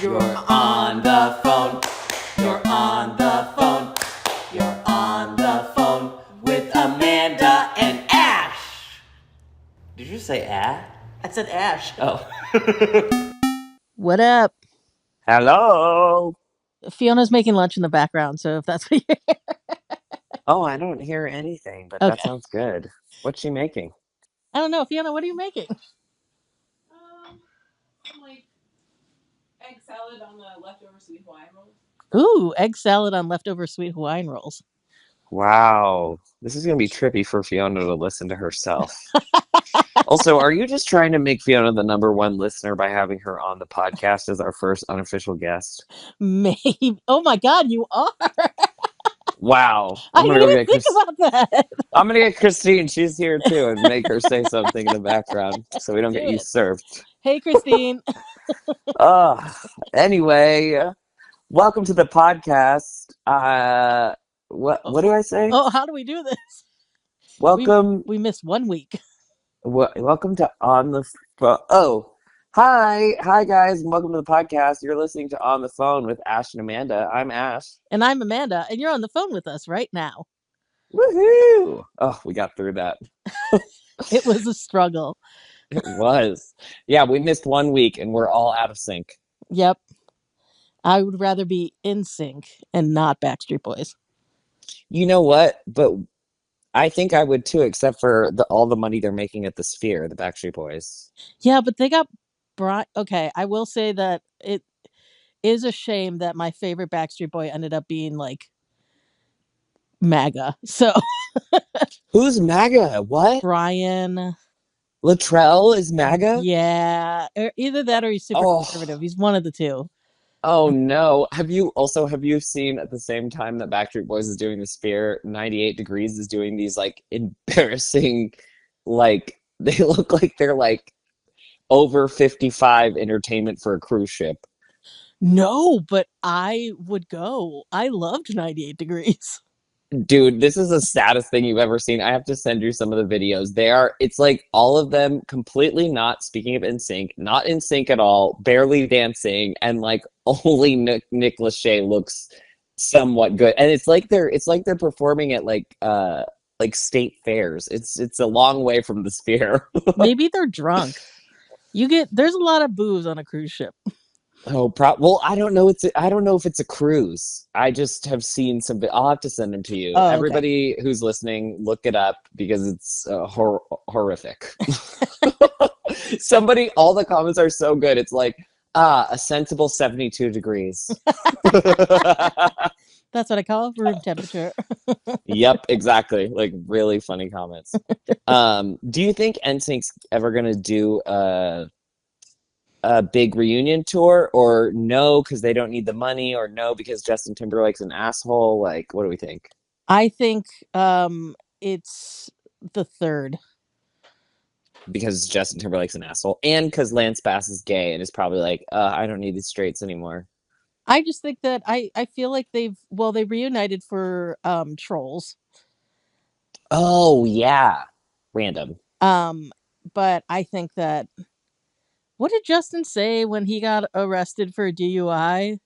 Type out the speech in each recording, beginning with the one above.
You're on the phone. You're on the phone. You're on the phone with Amanda and Ash. Did you say Ash? I said Ash. Oh. What up? Hello. Fiona's making lunch in the background, so if that's what you hear. Oh, I don't hear anything, but that Okay. sounds good. What's she making? I don't know. Fiona, what are you making? Like egg salad on the leftover sweet Hawaiian rolls. Ooh, egg salad on leftover sweet Hawaiian rolls. Wow. This is going to be trippy for Fiona to listen to herself. Also, are you just trying to make Fiona the #1 listener by having her on the podcast as our first unofficial guest? Maybe. Oh my God, you are. Wow. I I'm didn't going to go even get think about that. I'm going to get Christine. She's here too, and make her say something in the background so we don't get Do it. usurped. Hey, Christine. Uh, anyway, welcome to the podcast. What do I say? Oh, how do we do this? Welcome, We missed 1 week. welcome to On the Phone. Oh, hi guys, and welcome to the podcast. You're listening to On the Phone with Ash and Amanda. I'm Ash. And I'm Amanda, and you're on the phone with us right now. Woohoo! Oh, we got through that. It was a struggle. It was. Yeah, we missed 1 week, and we're all out of sync. Yep. I would rather be in sync and not Backstreet Boys. You know what? But I think I would too, except for all the money they're making at the Sphere, the Backstreet Boys. Yeah, but they got okay, I will say that it is a shame that my favorite Backstreet Boy ended up being like MAGA. So Who's MAGA? What? Brian, Latrell is MAGA? yeah, either that or he's super Oh, conservative. He's one of the two. oh no. Have you seen at the same time that Backstreet Boys is doing the Sphere, 98 Degrees is doing these like embarrassing, like they look like they're like over 55 entertainment for a cruise ship. No, but I would go. I loved 98 Degrees. Dude, this is the saddest thing you've ever seen. I have to send you some of the videos. It's like all of them completely not, speaking of NSYNC, not in sync at all, barely dancing, and like only Nick Lachey looks somewhat good. And it's like they're performing at like state fairs. It's a long way from the Sphere. Maybe they're drunk. There's a lot of booze on a cruise ship. Oh, well, I don't know. I don't know if it's a cruise. I just have seen some. I'll have to send them to you. Oh, okay. Everybody who's listening, look it up because it's horrific. All the comments are so good. It's like, a sensible 72 degrees. That's what I call room temperature. Yep, exactly. Like really funny comments. Do you think NSYNC's ever gonna do a big reunion tour, or no because they don't need the money, or no because Justin Timberlake's an asshole? Like, what do we think? I think it's the third. Because Justin Timberlake's an asshole, and because Lance Bass is gay and is probably like, I don't need these straights anymore. I just think that I feel like they reunited for Trolls. Oh yeah, random. But I think that what did Justin say when he got arrested for DUI?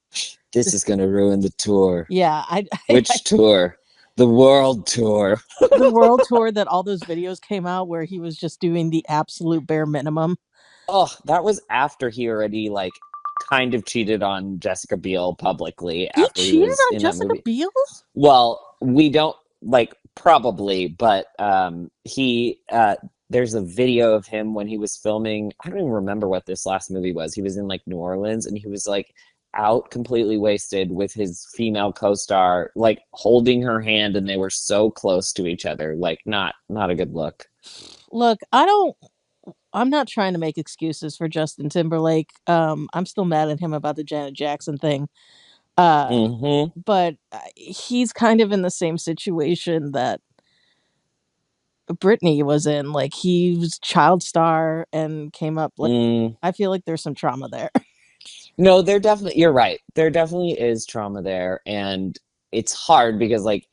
This is gonna ruin the tour. Yeah, Which tour? The world tour. The world tour that all those videos came out where he was just doing the absolute bare minimum. Oh, that was after he already like kind of cheated on Jessica Biel publicly. He After cheated was on in Jessica that movie. Biel? Well, we don't like probably, but he there's a video of him when he was filming. I don't even remember what this last movie was. He was in like New Orleans, and he was like out completely wasted with his female co-star, like holding her hand, and they were so close to each other. Like not a good look. Look, I'm not trying to make excuses for Justin Timberlake. I'm still mad at him about the Janet Jackson thing. But he's kind of in the same situation that Britney was in. Like, he was child star and came up like I feel like there's some trauma there. No, you're right. There definitely is trauma there, and it's hard because like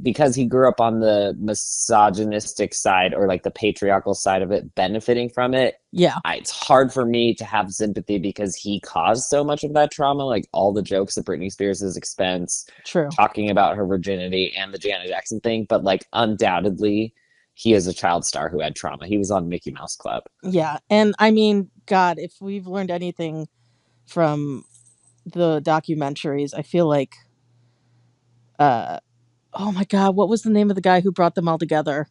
because he grew up on the misogynistic side or like the patriarchal side of it, benefiting from it. Yeah. It's hard for me to have sympathy because he caused so much of that trauma, like all the jokes at Britney Spears' expense, True. talking about her virginity and the Janet Jackson thing. But like undoubtedly, he is a child star who had trauma. He was on Mickey Mouse Club. Yeah. And I mean, God, if we've learned anything from the documentaries, I feel like, oh my God, what was the name of the guy who brought them all together?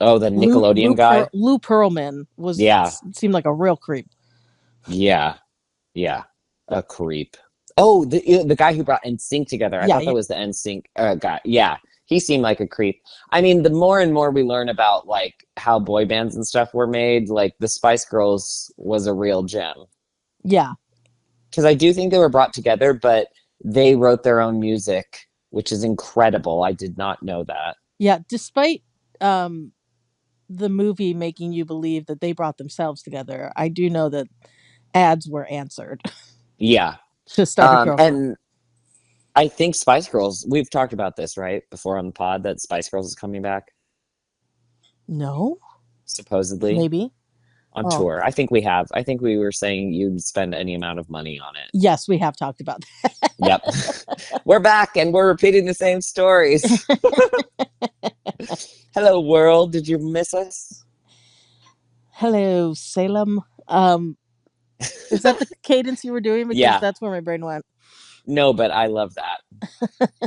Oh, the Nickelodeon guy? Lou Pearlman seemed like a real creep. Yeah. Yeah. A creep. Oh, the guy who brought NSYNC together. I thought that was the NSYNC guy. Yeah. He seemed like a creep. I mean, the more and more we learn about like how boy bands and stuff were made, like the Spice Girls was a real gem. Yeah. Because I do think they were brought together, but they wrote their own music, which is incredible. I did not know that. Yeah, despite the movie making you believe that they brought themselves together, I do know that ads were answered. Yeah. To start a girlfriend. And I think Spice Girls, we've talked about this, right? Before on the pod, that Spice Girls is coming back. No? Supposedly. Maybe. On tour. I think we have. I think we were saying you'd spend any amount of money on it. Yes, we have talked about that. Yep. We're back and we're repeating the same stories. Hello, world. Did you miss us? Hello, Salem. Is that the cadence you were doing? Because that's where my brain went. No, but I love that.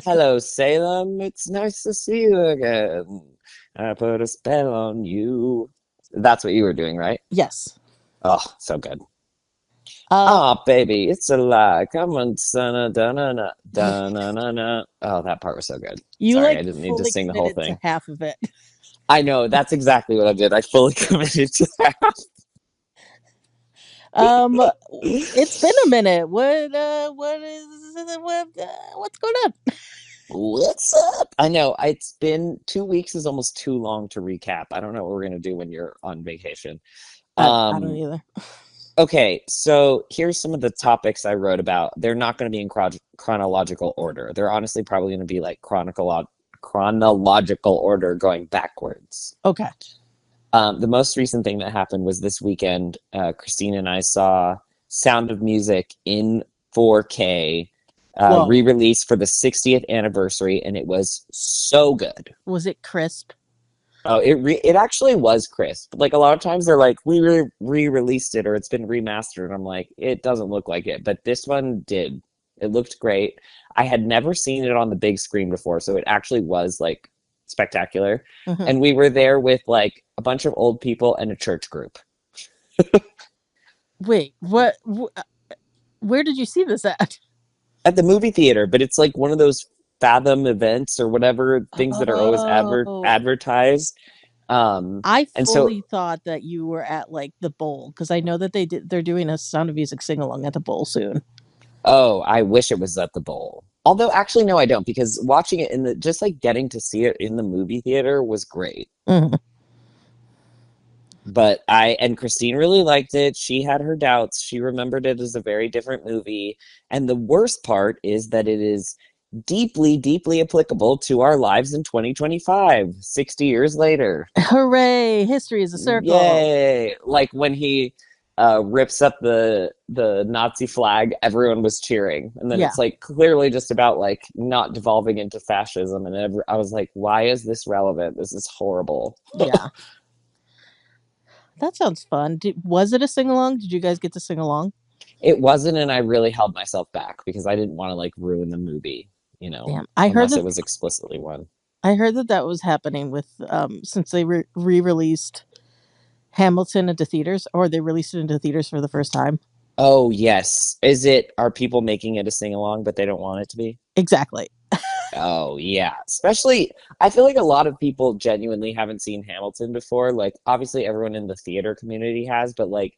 Hello, Salem. It's nice to see you again. I put a spell on you. That's what you were doing, right? Yes. Oh, so good. Oh, baby, it's a lie. Come on, son. Da-na-na-na. Oh, that part was so good. Sorry, I didn't need to sing the whole thing. To half of it. I know. That's exactly what I did. I fully committed to that. It's been a minute. What's going on? What's up? I know it's been 2 weeks is almost too long to recap. I don't know what we're gonna do when you're on vacation. I don't either. Okay, so here's some of the topics I wrote about. They're not going to be in chronological order. They're honestly probably going to be like chronological order going backwards. Okay. The most recent thing that happened was this weekend. Christine and I saw Sound of Music in 4K re-released for the 60th anniversary, and it was so good. Was it crisp? Oh, it actually was crisp. Like a lot of times they're like, we re-released it or it's been remastered. And I'm like, it doesn't look like it, but this one did. It looked great. I had never seen it on the big screen before, so it actually was like spectacular. Mm-hmm. And we were there with like a bunch of old people and a church group. Wait, what? Where did you see this at? At the movie theater, but it's like one of those Fathom events or whatever things that are always advertised. I fully thought that you were at like the bowl because I know that they're doing a Sound of Music sing along at the bowl soon. Oh, I wish it was at the bowl. Although actually no, I don't, because watching it just like getting to see it in the movie theater was great. Mm-hmm. But and Christine really liked it. She had her doubts. She remembered it as a very different movie. And the worst part is that it is deeply, deeply applicable to our lives in 2025, 60 years later. Hooray! History is a circle. Yay! Like when he rips up the Nazi flag, everyone was cheering. And then it's like clearly just about like not devolving into fascism. And I was like, why is this relevant? This is horrible. Yeah. That sounds fun. Was it a sing-along? Did you guys get to sing along? It wasn't, and I really held myself back because I didn't want to like ruin the movie. You know, damn. Unless it was explicitly one. I heard that was happening with since they re-released Hamilton into theaters, or they released it into theaters for the first time. Oh yes, are people making it a sing along, but they don't want it to be? Exactly. Oh yeah, especially I feel like a lot of people genuinely haven't seen Hamilton before. Like obviously everyone in the theater community has, but like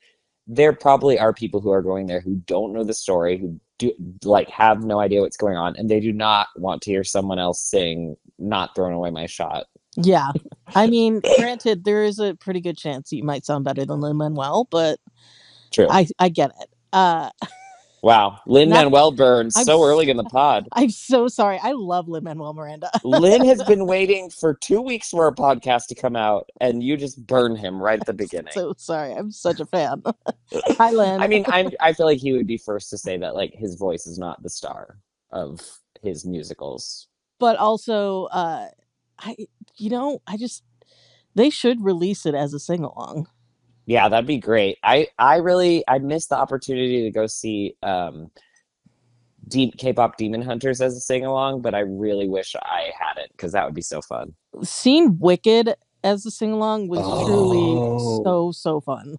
there probably are people who are going there who don't know the story, who do like have no idea what's going on, and they do not want to hear someone else sing "Not Throwing Away My Shot." Yeah, I mean, granted, there is a pretty good chance you might sound better than Lin-Manuel, but true, I get it. Wow. Lin-Manuel burns I'm so early in the pod. I'm so sorry. I love Lin-Manuel Miranda. Lynn has been waiting for 2 weeks for our podcast to come out, and you just burn him right at the beginning. So sorry. I'm such a fan. Hi, Lynn. I mean, I feel like he would be first to say that, like, his voice is not the star of his musicals. But also, they should release it as a sing-along. Yeah, that'd be great. I missed the opportunity to go see K-pop Demon Hunters as a sing-along, but I really wish I had it because that would be so fun. Seeing Wicked as a sing-along was truly so fun.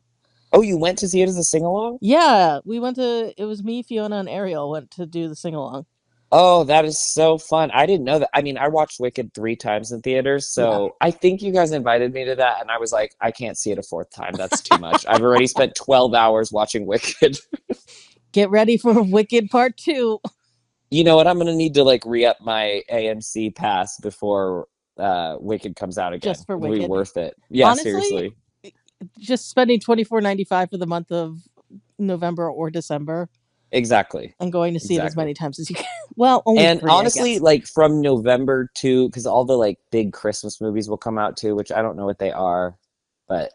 Oh, you went to see it as a sing-along? Yeah, it was me, Fiona, and Ariel went to do the sing-along. Oh, that is so fun. I didn't know that. I mean, I watched Wicked 3 times in theaters, so I think you guys invited me to that, and I was like, I can't see it a 4th time. That's too much. I've already spent 12 hours watching Wicked. Get ready for Wicked Part 2. You know what? I'm going to need to, like, re-up my AMC pass before Wicked comes out again. Just for It'll Wicked. be worth it. Yeah, honestly, seriously. Just spending $24.95 for the month of November or December. Exactly. And going to see it as many times as you can. Well, only and 3, honestly, like from November to, because all the like big Christmas movies will come out too, which I don't know what they are, but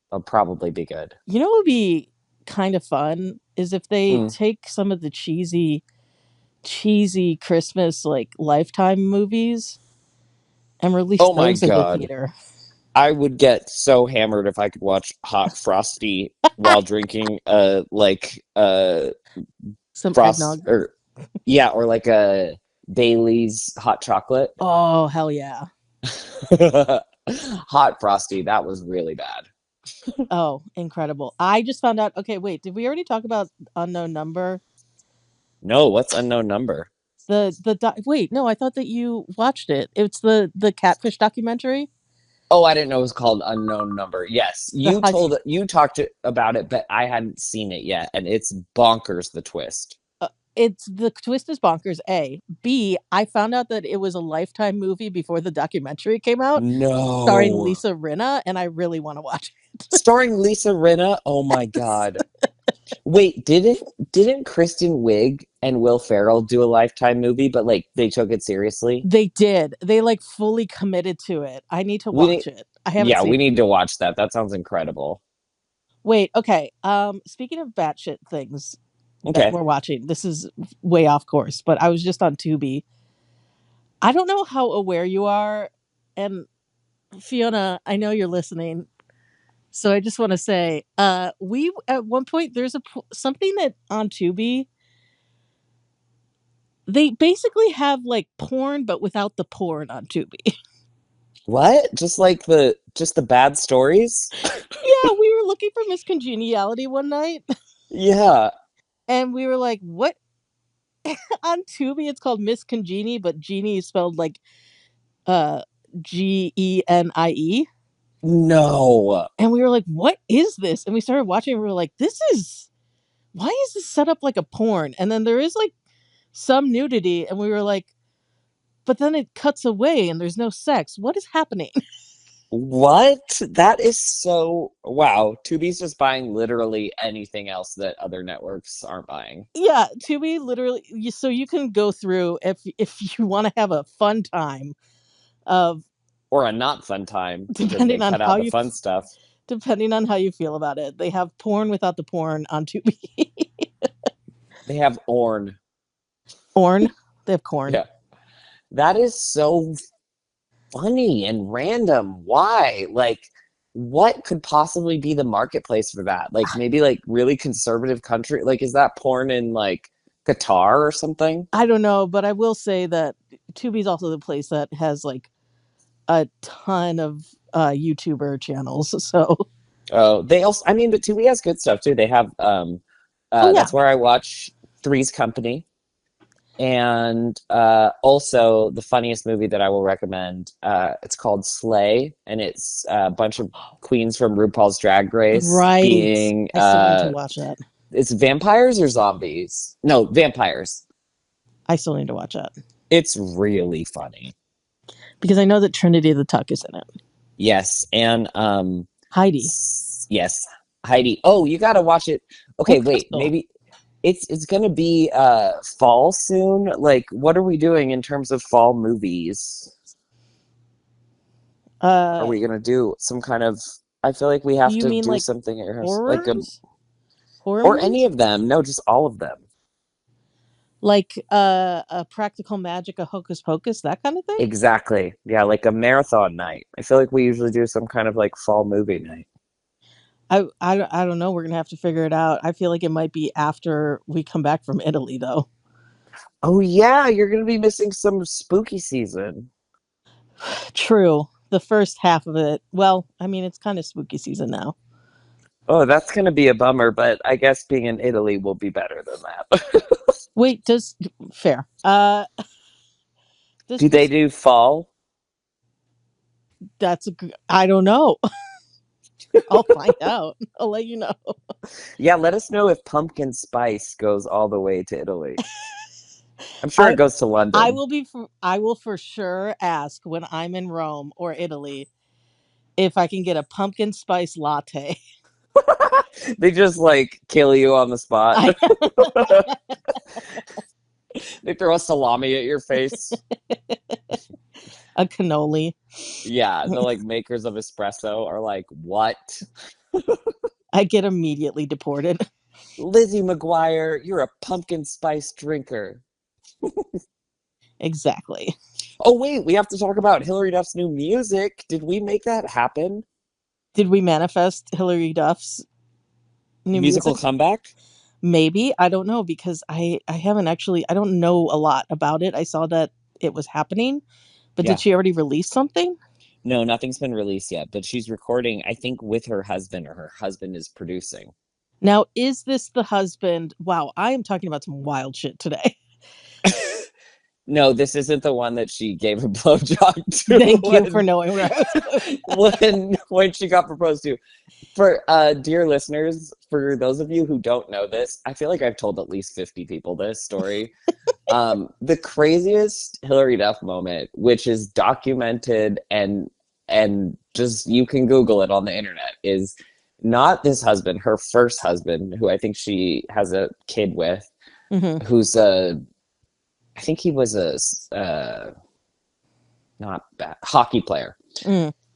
they'll probably be good. You know what would be kind of fun is if they take some of the cheesy Christmas like Lifetime movies and release those in the theater. I would get so hammered if I could watch Hot Frosty while drinking some eggnog, or like a Bailey's hot chocolate. Oh, hell yeah. Hot Frosty, that was really bad. Oh, incredible. I just found out. Okay, wait, did we already talk about Unknown Number? No, what's Unknown Number? Wait, no, I thought that you watched it. It's the catfish documentary. Oh, I didn't know it was called Unknown Number. Yes, you talked about it, but I hadn't seen it yet, and it's bonkers, the twist. The twist is bonkers, A. B, I found out that it was a Lifetime movie before the documentary came out. No. Starring Lisa Rinna, and I really want to watch it. Starring Lisa Rinna? Oh my God. Wait, didn't Kristen Wiig and Will Ferrell do a Lifetime movie, but like they took it seriously? They did. They like fully committed to it. I need to watch it. I haven't seen we need to watch that. That sounds incredible. Wait, okay. Speaking of batshit things that we're watching, this is way off course, but I was just on Tubi. I don't know how aware you are, and Fiona, I know you're listening. So I just want to say, we at one point there's something that on Tubi, they basically have like porn, but without the porn on Tubi. What? Just the bad stories? Yeah, we were looking for Miss Congeniality one night. Yeah. And we were like, what? On Tubi, it's called Miss Congenie, but genie is spelled like Genie. No. And we were like, what is this? And we started watching and we were like, why is this set up like a porn? And then there is like some nudity and we were like, but then it cuts away and there's no sex. What is happening? What? That is so... Wow. Tubi's just buying literally anything else that other networks aren't buying. Yeah, Tubi literally... So you can go through if you want to have a fun time of... Or a not fun time. Depending on how you... fun stuff. Depending on how you feel about it. They have porn without the porn on Tubi. They have Orn. Orn? They have corn. Yeah. That is so... funny and random. Why? Like, what could possibly be the marketplace for that? Like, maybe like really conservative country. Like, is that porn in like Qatar or something? I don't know, but I will say that Tubi's also the place that has like a ton of YouTuber channels. So they also, I mean, but Tubi has good stuff too. They have that's where I watch Three's Company. And also the funniest movie that I will recommend, it's called Slay, and it's a bunch of queens from RuPaul's Drag Race. Right. Being, I still need to watch that. It's vampires or zombies? No, vampires. I still need to watch that. It's really funny. Because I know that Trinity the Tuck is in it. Yes, and Heidi. Yes, Heidi. Oh, you gotta watch it. Okay, wait, maybe... It's gonna be fall soon. Like, what are we doing in terms of fall movies? Are we gonna do some kind of? I feel like we do have you to mean do like something at your house, like horrors? Horror or movies? any of them. No, just all of them. Like a practical magic, a hocus pocus, that kind of thing? Exactly. Yeah, like a marathon night. I feel like we usually do some kind of like fall movie night. I don't know. We're gonna have to figure it out. I feel like it might be after we come back from Italy, though. Oh yeah, you're gonna be missing some spooky season. True. The first half of it. Well, I mean, it's kind of spooky season now. Oh, that's gonna be a bummer, but I guess being in Italy will be better than that. Wait, fair? Do they do fall? I don't know. I'll find out. I'll let you know. Yeah, let us know if pumpkin spice goes all the way to Italy. I'm sure it goes to London. I will for sure ask when I'm in Rome or Italy if I can get a pumpkin spice latte. They just like kill you on the spot. They throw a salami at your face. A cannoli. Yeah, the like makers of espresso are like, what? I get immediately deported. Lizzie McGuire, you're a pumpkin spice drinker. Exactly. Oh wait, we have to talk about Hilary Duff's new music. Did we make that happen? Did we manifest Hilary Duff's new Musical music? comeback? Maybe. I don't know because I haven't actually, I don't know a lot about it. I saw that it was happening, but Yeah. did she already release something? No, nothing's been released yet, but she's recording, I think, with her husband, or her husband is producing. Now, is this the husband? Wow, I am talking about some wild shit today. No, this isn't the one that she gave a blowjob to. Thank you for knowing where I was going. when she got proposed to. For dear listeners, for those of you who don't know this, I feel like I've told at least 50 people this story. The craziest Hilary Duff moment, which is documented and just you can Google it on the internet, is not this husband, her first husband, who I think she has a kid with, who's I think he was a not bad hockey player.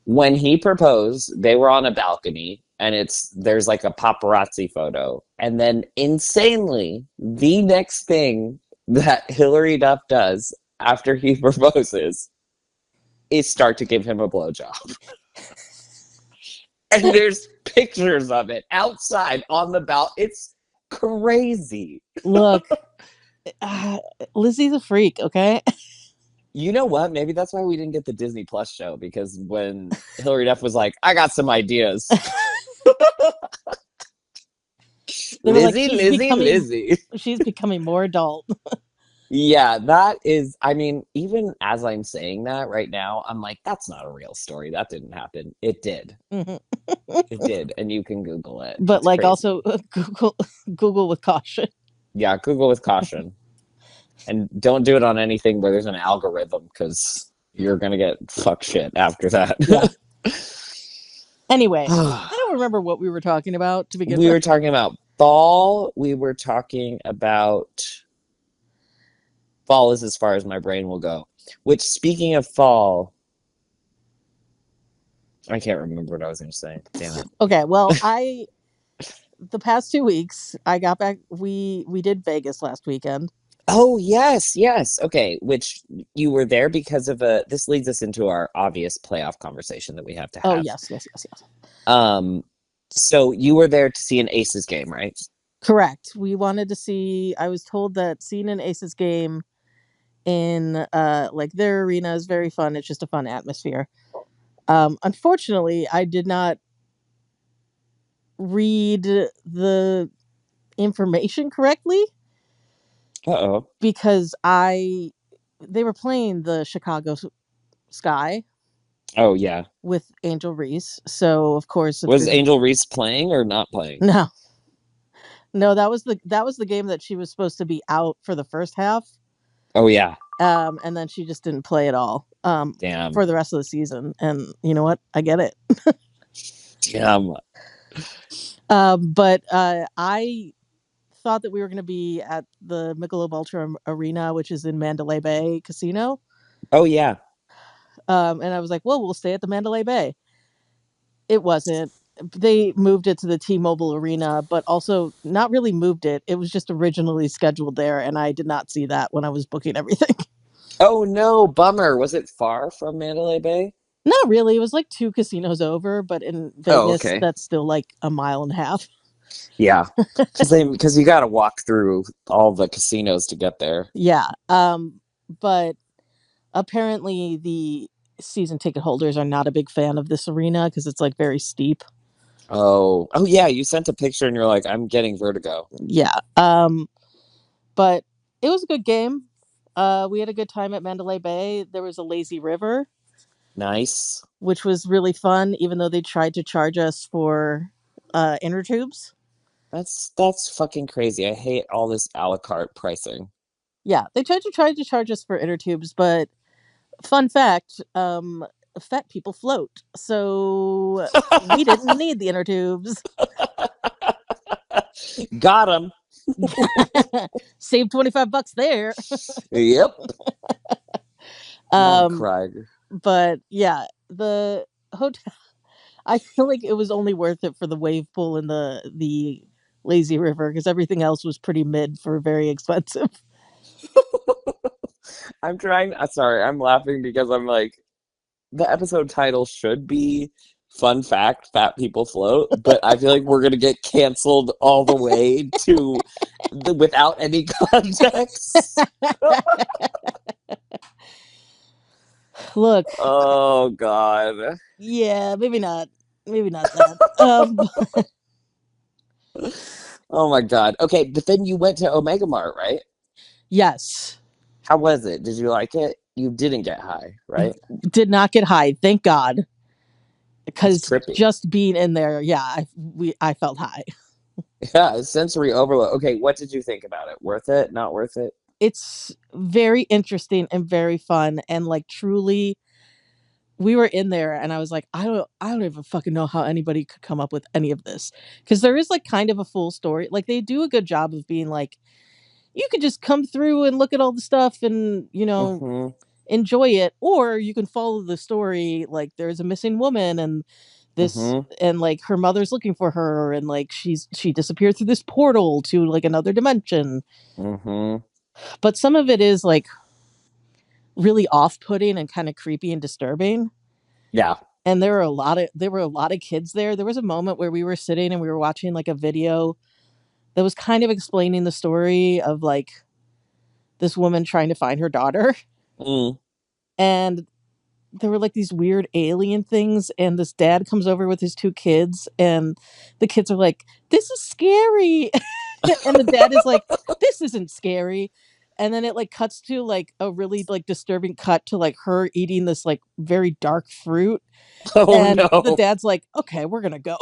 When he proposed, they were on a balcony, and there's like a paparazzi photo, and then insanely, the next thing that Hilary Duff does after he proposes is start to give him a blowjob. And there's pictures of it outside on the balcony. It's crazy. Look, Lizzie's a freak, okay? You know what? Maybe that's why we didn't get the Disney Plus show, because when Hilary Duff was like, I got some ideas. Lizzie. She's becoming more adult. Yeah, that is, I mean, even as I'm saying that right now, I'm like, that's not a real story. That didn't happen. It did. It did. And you can Google it. But it's like crazy. Also Google with caution. Yeah, Google with caution. And don't do it on anything where there's an algorithm, because you're going to get fuck shit after that. Yeah. Anyway, I don't remember what we were talking about to begin with. We were talking about fall. We were talking about... Fall is as far as my brain will go. Which, speaking of fall... I can't remember what I was going to say. Damn it. Okay, well, the past 2 weeks, I got back... We did Vegas last weekend. Oh, yes. Okay, which you were there because of this leads us into our obvious playoff conversation that we have to have. Oh, yes. So you were there to see an Aces game, right? Correct. We wanted to see... I was told that seeing an Aces game in like their arena is very fun. It's just a fun atmosphere. Unfortunately, I did not read the information correctly. Uh-oh. Because they were playing the Chicago Sky. Oh, yeah. With Angel Reese. So, of course... Was Angel Reese playing or not playing? No, that was the game that she was supposed to be out for the first half. Oh, yeah. And then she just didn't play at all. Damn. For the rest of the season. And you know what? I get it. Damn. But I thought that we were going to be at the Michelob Ultra Arena, which is in Mandalay Bay Casino. Oh yeah. And I was like, well, we'll stay at the Mandalay Bay. It wasn't. They moved it to the T-Mobile Arena, but also not really moved it. It was just originally scheduled there, and I did not see that when I was booking everything. Oh no, bummer. Was it far from Mandalay Bay? Not really. It was like 2 casinos over, but in Oh, Vegas, okay. that's still like a mile and a half. Yeah, because you got to walk through all the casinos to get there. Yeah. But apparently the season ticket holders are not a big fan of this arena because it's like very steep. Oh yeah, you sent a picture and you're like, I'm getting vertigo. Yeah. But it was a good game. We had a good time at Mandalay Bay. There was a lazy river, Nice. which was really fun, even though they tried to charge us for inner tubes. That's fucking crazy. I hate all this a la carte pricing. Yeah, they tried to charge us for inner tubes, but fun fact, fat people float, so we didn't need the inner tubes. Got him. Save $25 there. Yep. Um, Craig. but yeah, the hotel. I feel like it was only worth it for the wave pool and the lazy river because everything else was pretty mid for very expensive. I'm trying. Sorry, I'm laughing because I'm like, the episode title should be "Fun Fact: Fat People Float," but I feel like we're gonna get canceled all the way to without any context. Look, Oh God. yeah, maybe not that. Oh my God. Okay, but then you went to Omega Mart, right? Yes, How was it? Did you like it? You didn't get high, right? did not get high, thank God, It's because trippy. just being in there, yeah, I felt high. Yeah, it's sensory overload. Okay, what did you think about it? Worth it? Not worth it? It's very interesting and very fun, and like truly, we were in there, and I was like, I don't even fucking know how anybody could come up with any of this, because there is like kind of a full story. Like they do a good job of being like, you could just come through and look at all the stuff and Mm-hmm. enjoy it, or you can follow the story. Like there's a missing woman, and this Mm-hmm. and like her mother's looking for her, and like she disappeared through this portal to like another dimension. Mm-hmm. But some of it is like really off-putting and kind of creepy and disturbing. Yeah. And there were a lot of kids there. There was a moment where we were sitting and we were watching like a video that was kind of explaining the story of like this woman trying to find her daughter. Mm. And there were like these weird alien things, and this dad comes over with his 2 kids, and the kids are like, this is scary. And the dad is like, this isn't scary. And then it like cuts to like a really like disturbing cut to like her eating this like very dark fruit, Oh and the no. dad's like, okay, we're gonna go.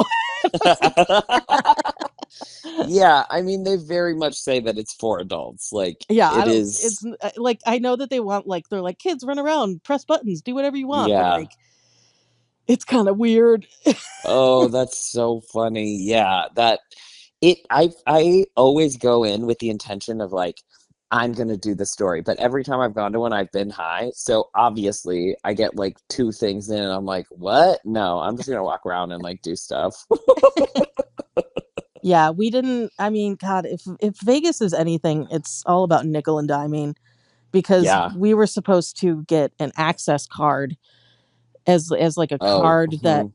Yeah, I mean, they very much say that it's for adults. Like, Yeah, I it don't. is. It's like I know that they want like they're like, kids, run around, press buttons, do whatever you want, but Yeah. like it's kind of weird. Oh, that's so funny. Yeah, I always go in with the intention of like, I'm gonna do the story, but every time I've gone to one, I've been high. So obviously I get like 2 things in and I'm like, what? No, I'm just gonna walk around and like do stuff. Yeah, we didn't. I mean, God, if Vegas is anything, it's all about nickel and diming, because Yeah. we were supposed to get an access card as like a Oh, card that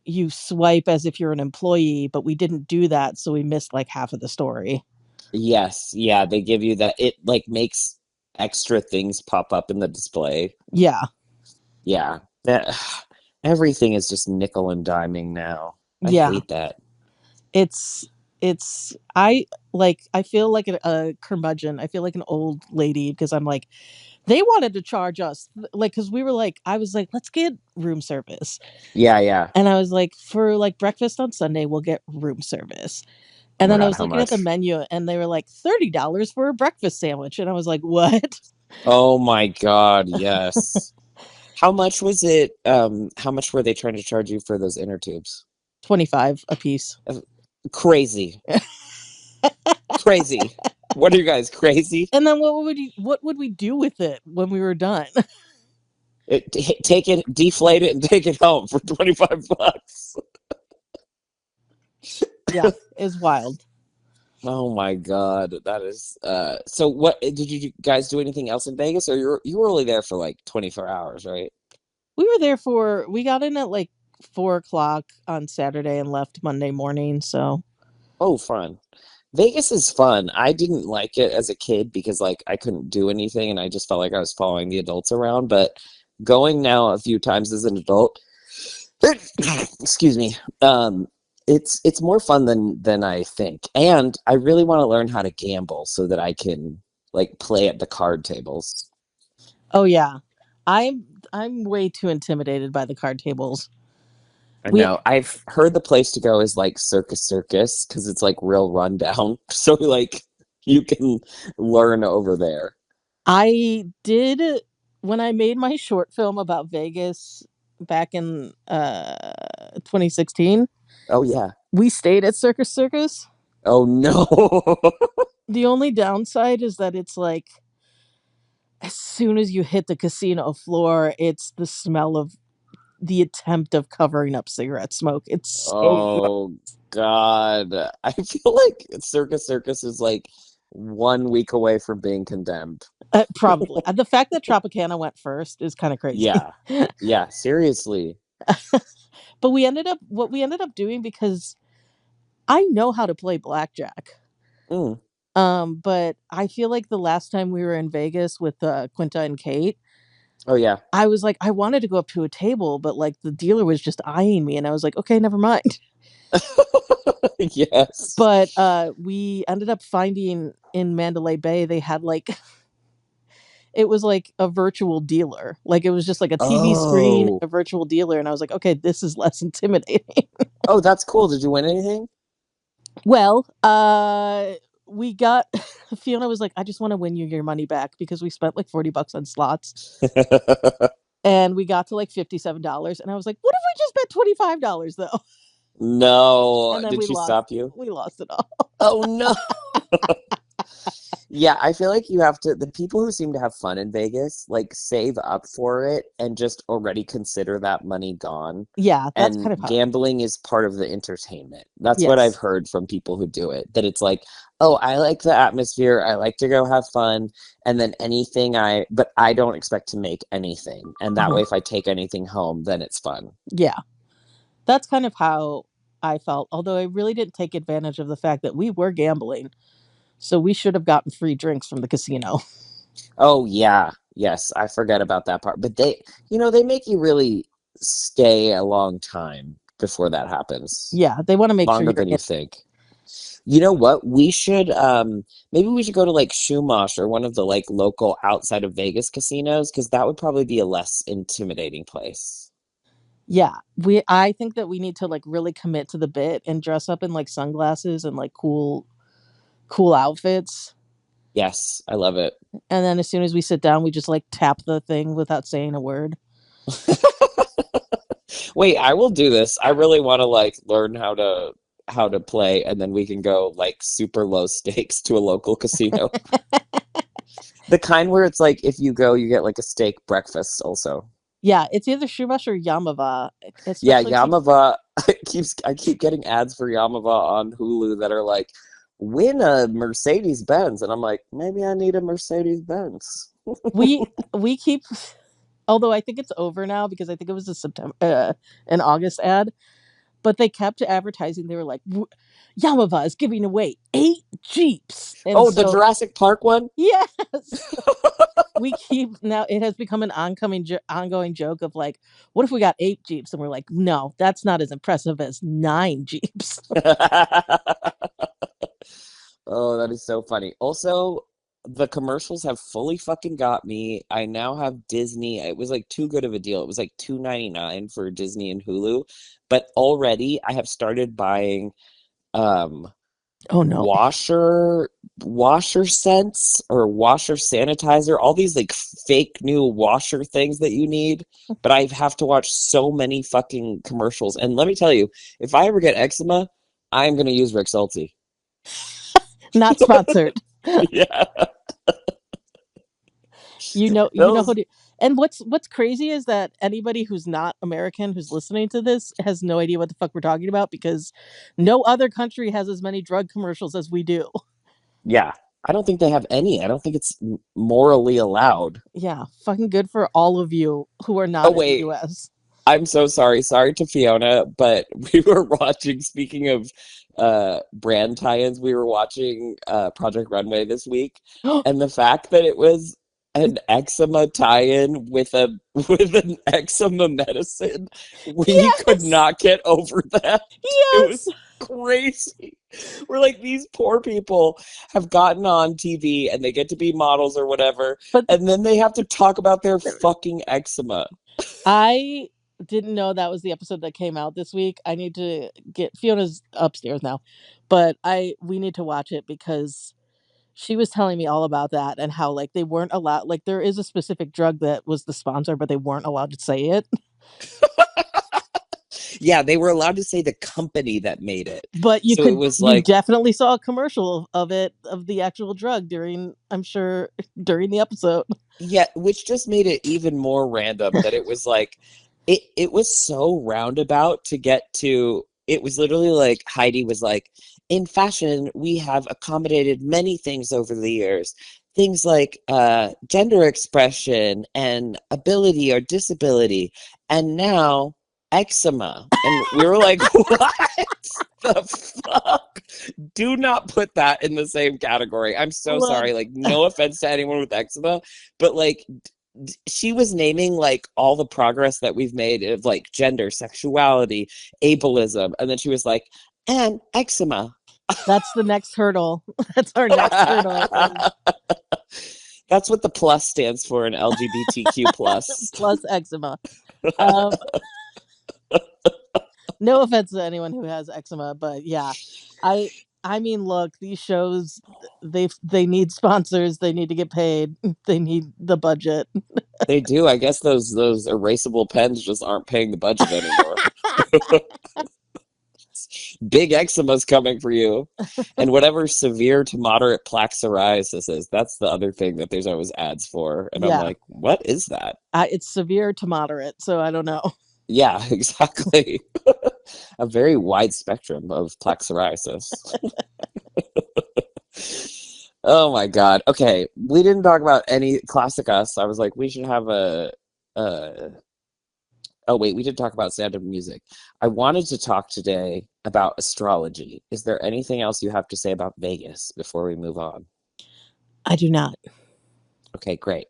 you swipe as if you're an employee, but we didn't do that, so we missed like half of the story. yes. Yeah, they give you that. It like makes extra things pop up in the display. Yeah, Yeah. That everything is just nickel and diming now. I yeah. hate that. It's I feel like a curmudgeon. I feel like an old lady because I'm like, they wanted to charge us like because we were like, I was like, let's get room service. Yeah, yeah. And I was like, for like breakfast on Sunday, we'll get room service. Oh And my then I God, was how looking at the much? menu, and they were like $30 for a breakfast sandwich. And I was like, what? Oh my God, yes. How much was it? How much were they trying to charge you for those inner tubes? 25 a piece. Crazy. Crazy. What are you guys, crazy? And then what would we do with it when we were done? Take it, deflate it, and take it home for $25. Yeah, it's wild. Oh my God, that is. So, what did you guys do anything else in Vegas, or you were only there for like 24 hours, right? We got in at like 4 o'clock on Saturday and left Monday morning. So Oh, fun. Vegas is fun. I didn't like it as a kid because like I couldn't do anything, and I just felt like I was following the adults around. But going now a few times as an adult, excuse me, it's more fun than I think, and I really want to learn how to gamble so that I can like play at the card tables. oh yeah, I'm way too intimidated by the card tables. I We know. I've heard the place to go is like Circus because it's like real rundown. So like you can learn over there. I did when I made my short film about Vegas back in 2016. Oh yeah. We stayed at Circus. Oh no. The only downside is that it's like as soon as you hit the casino floor, it's the smell of the attempt of covering up cigarette smoke. It's so Oh God. I feel like Circus is like 1 week away from being condemned. probably the fact that Tropicana went first is kind of crazy. Yeah. Yeah, seriously. But we ended up doing because I know how to play blackjack. Mm. But I feel like the last time we were in Vegas with Quinta and Kate, Oh yeah. I was like, I wanted to go up to a table, but like the dealer was just eyeing me, and I was like, okay, never mind. Yes. But we ended up finding in Mandalay Bay they had like it was like a virtual dealer, like it was just like a TV screen, Oh. a virtual dealer, and I was like, okay, this is less intimidating. Oh, that's cool. Did you win anything? Well, we got Fiona was like, I just want to win you your money back because we spent like $40 on slots. And we got to like $57, and I was like, "What if we just bet $25 though?" No. And then Did she stop you? we lost it all. Oh no. Yeah, I feel like you have to, the people who seem to have fun in Vegas, like save up for it and just already consider that money gone. Yeah, that's And kind of how. gambling is part of the entertainment. That's what I've Yes. heard from people who do it. That it's like, oh, I like the atmosphere. I like to go have fun. And then but I don't expect to make anything. And that way, if I take anything home, then it's fun. Yeah, that's kind of how I felt. Although I really didn't take advantage of the fact that we were gambling, so we should have gotten free drinks from the casino. Oh, yeah. Yes, I forget about that part. But they make you really stay a long time before that happens. Yeah, they want to make Longer sure than you think. You know what? We should maybe we should go to like Shumash or one of the like local outside of Vegas casinos because that would probably be a less intimidating place. Yeah, I think that we need to like really commit to the bit and dress up in like sunglasses and like cool outfits. Yes, I love it. And then as soon as we sit down, we just like tap the thing without saying a word. Wait, I will do this. I really want to like learn how to play, and then we can go like super low stakes to a local casino. The kind where it's like if you go, you get like a steak breakfast also. Yeah, it's either Shumash or Yamava. Yeah, Especially Yamava. I keep getting ads for Yamava on Hulu that are like, win a Mercedes Benz, and I'm like, maybe I need a Mercedes Benz. we keep. Although I think it's over now because I think it was an August ad, but they kept advertising. They were like, Yamava is giving away 8 Jeeps. And Oh, the Jurassic Park one? Yes. We keep now. It has become an ongoing joke of like, what if we got 8 Jeeps? And we're like, no, that's not as impressive as 9 Jeeps. Oh, that is so funny. Also, the commercials have fully fucking got me. I now have Disney. It was like too good of a deal. It was like $2.99 for Disney and Hulu, but already I have started buying Oh no. washer scents or washer sanitizer, all these like fake new washer things that you need, but I have to watch so many fucking commercials. And let me tell you, if I ever get eczema, I'm going to use Rexulti. Not sponsored. Yeah. You know Those who to, and what's crazy is that anybody who's not American who's listening to this has no idea what the fuck we're talking about because no other country has as many drug commercials as we do. Yeah. I don't think they have any. I don't think it's morally allowed. Yeah, fucking good for all of you who are Oh, not in the wait. US. I'm so sorry. Sorry to Fiona, but we were watching, speaking of brand tie-ins, we were watching Project Runway this week, and the fact that it was an eczema tie-in with a with an eczema medicine, we could Yes. not get over that. It Yes. was crazy. We're like, these poor people have gotten on TV and they get to be models or whatever, But and then they have to talk about their fucking eczema. I didn't know that was the episode that came out this week. I need to get Fiona's upstairs now, but we need to watch it because she was telling me all about that and how like they weren't allowed, like there is a specific drug that was the sponsor but they weren't allowed to say it. Yeah, they were allowed to say the company that made it. But So it was you like, definitely saw a commercial of it, of the actual drug during, I'm sure, during the episode. yeah, which just made it even more random that it was like, it was so roundabout to get to, it was literally like Heidi was like, in fashion, we have accommodated many things over the years. Things like gender expression and ability or disability. And now eczema. And we were like, what the fuck? Do not put that in the same category. I'm so Look, sorry. Like, no offense to anyone with eczema, but like, she was naming like all the progress that we've made of like gender, sexuality, ableism, and then she was like, and eczema. that's the next hurdle. That's our next hurdle. That's what the plus stands for in LGBTQ plus. Plus eczema. Um, no offense to anyone who has eczema, but yeah, I mean, look, these shows, they need sponsors, they need to get paid, they need the budget. They do. I guess those erasable pens just aren't paying the budget anymore. Big eczema's coming for you. And whatever severe to moderate plaque psoriasis is, that's the other thing that there's always ads for. And I'm Yeah, like, what is that? it's severe to moderate, so I don't know. Yeah, exactly. A very wide spectrum of plaque psoriasis. Oh my God. Okay, we didn't talk about any classic us. I was like, we should have uh oh wait, we did talk about stand-up music. I wanted to talk today about astrology. Is there anything else you have to say about Vegas before we move on? I do not. Okay, great.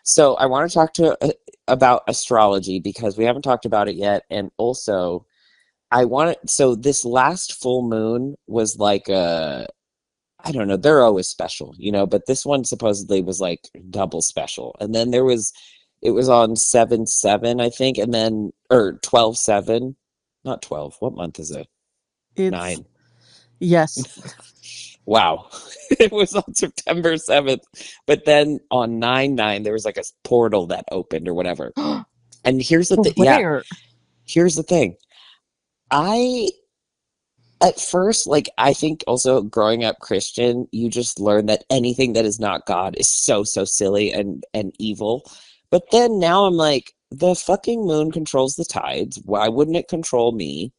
So I want to talk about astrology because we haven't talked about it yet, and also so this last full moon was like I don't know, they're always special, but this one supposedly was like double special. And then it was on 7/7, I think, and then, or 12/7, not 12. What month is it? It's 9. yes. Wow. It was on September 7th. But then on 9/9, there was like a portal that opened or whatever. And here's the thing. Yeah, Where? here's the thing. At first, like, I think also growing up Christian, you just learn that anything that is not God is so, so silly and evil. But then now I'm like, the fucking moon controls the tides. Why wouldn't it control me?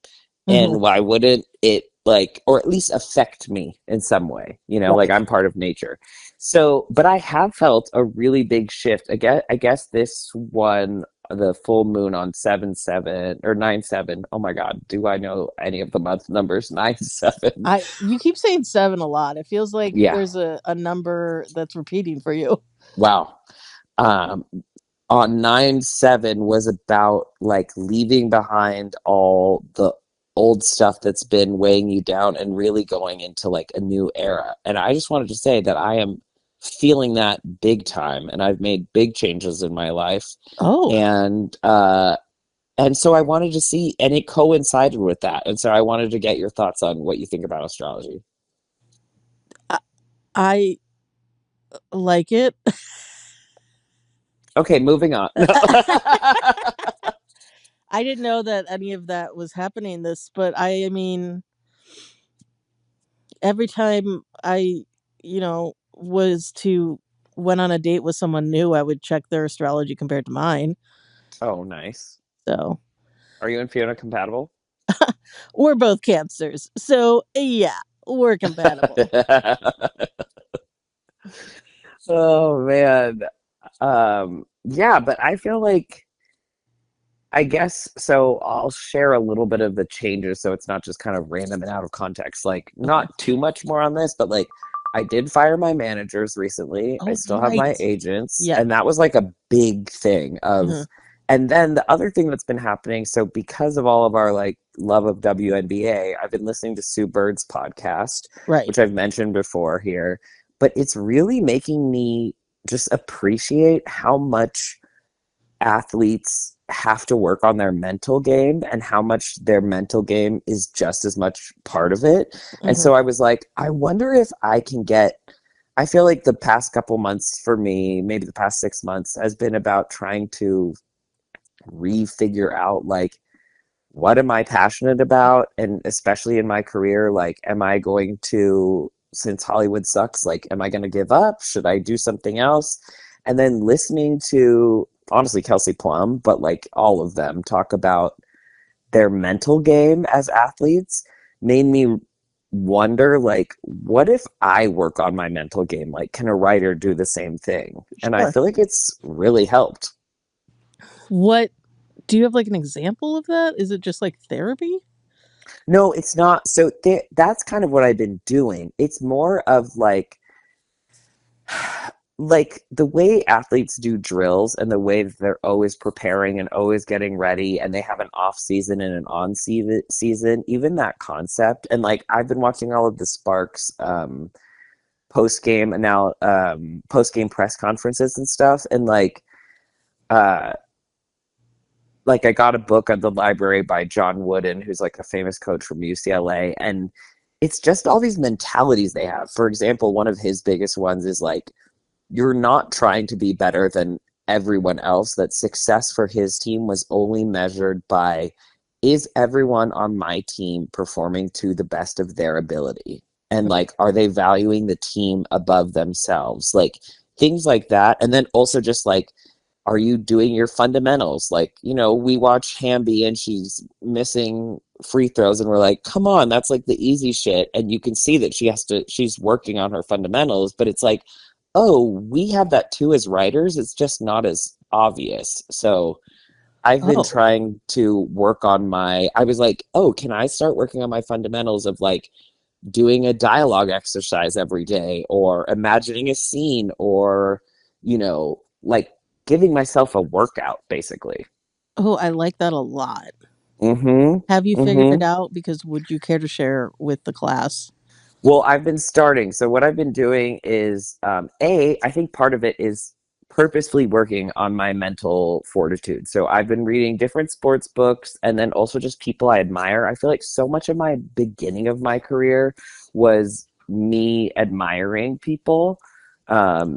Mhm. And why wouldn't it, like, or at least affect me in some way? Like, Right. I'm part of nature. So, but I have felt a really big shift. I guess this one, the full moon on 7/7 or 9/7. Oh my God, do I know any of the month numbers? 9/7. You keep saying 7 a lot. It feels like Yeah. there's a number that's repeating for you. Wow. Um, on 9/7 was about like leaving behind all the old stuff that's been weighing you down and really going into like a new era. And I just wanted to say that I am feeling that big time, and I've made big changes in my life. Oh. And so I wanted to see, and it coincided with that. And so I wanted to get your thoughts on what you think about astrology. I like it. Okay, moving on. I didn't know that any of that was happening but I mean, every time I, went on a date with someone new, I would check their astrology compared to mine. Oh, nice. So Are you and Fiona compatible? we're both cancers. So yeah, we're compatible. Oh man. Yeah, but I feel like I guess so. I'll share a little bit of the changes so it's not just kind of random and out of context. Like, Okay. not too much more on this, but like, I did fire my managers recently. I Oh, still have my right. agents, Yeah. and that was like a big thing of. Mhm. And then the other thing that's been happening, so because of all of our like love of WNBA, I've been listening to Sue Bird's podcast, Right. which I've mentioned before here, but it's really making me just appreciate how much athletes have to work on their mental game and how much their mental game is just as much part of it. And Mhm. so I was like, I wonder if I can get, I feel like the past couple months for me, maybe the past 6 months, has been about trying to refigure out like, what am I passionate about? And especially in my career, like, am I going to, since Hollywood sucks, like, am I going to give up? Should I do something else? And then listening to, honestly, Kelsey Plum, but like all of them talk about their mental game as athletes made me wonder, like, what if I work on my mental game? Like, can a writer do the same thing? And I Sure. feel like it's really helped. What do you have like an example of that? Is it just like therapy? No, it's not. So that's kind of what I've been doing. It's more of like the way athletes do drills and the way that they're always preparing and always getting ready and they have an off season and an on season, even that concept. And like I've been watching all of the Sparks post game and now post game press conferences and stuff, and uh like I got a book at the library by John Wooden, who's like a famous coach from UCLA, and it's just all these mentalities they have. For example, one of his biggest ones is like, you're not trying to be better than everyone else. That success for his team was only measured by, is everyone on my team performing to the best of their ability? And like, are they valuing the team above themselves? Like things like that. And then also just like, are you doing your fundamentals? Like, we watch Hamby and she's missing free throws and we're like, come on, that's like the easy shit. And you can see that she's working on her fundamentals, but it's like, oh, we have that too as writers. It's just not as obvious. So I've been Oh. trying to work on I was like, oh, can I start working on my fundamentals of like doing a dialogue exercise every day or imagining a scene or, like giving myself a workout basically. Oh, I like that a lot. Mm-hmm. Have you figured it Mm-hmm. out? Because would you care to share with the class? Well, I've been starting. So what I've been doing is, I think part of it is purposefully working on my mental fortitude. So I've been reading different sports books and then also just people I admire. I feel like so much of my beginning of my career was me admiring people. Oh,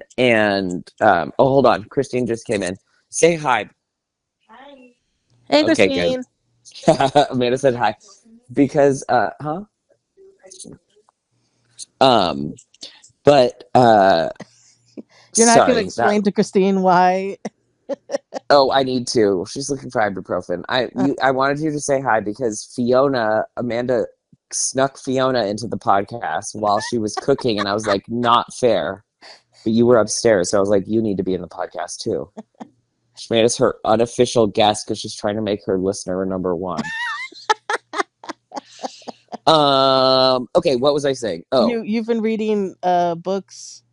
hold on. Christine just came in. Say hi. Hey, Okay, good. Christine. Amanda said hi. Because, Um, but You're not going to sorry that. explain to Christine why. Oh, I need to. She's looking for ibuprofen. I wanted you to say hi because Amanda snuck Fiona into the podcast while she was cooking, and I was like, not fair. But you were upstairs, so I was like, you need to be in the podcast too. She made us her unofficial guest because she's trying to make her listener number one. Okay, what was I saying? Oh, You've been reading books.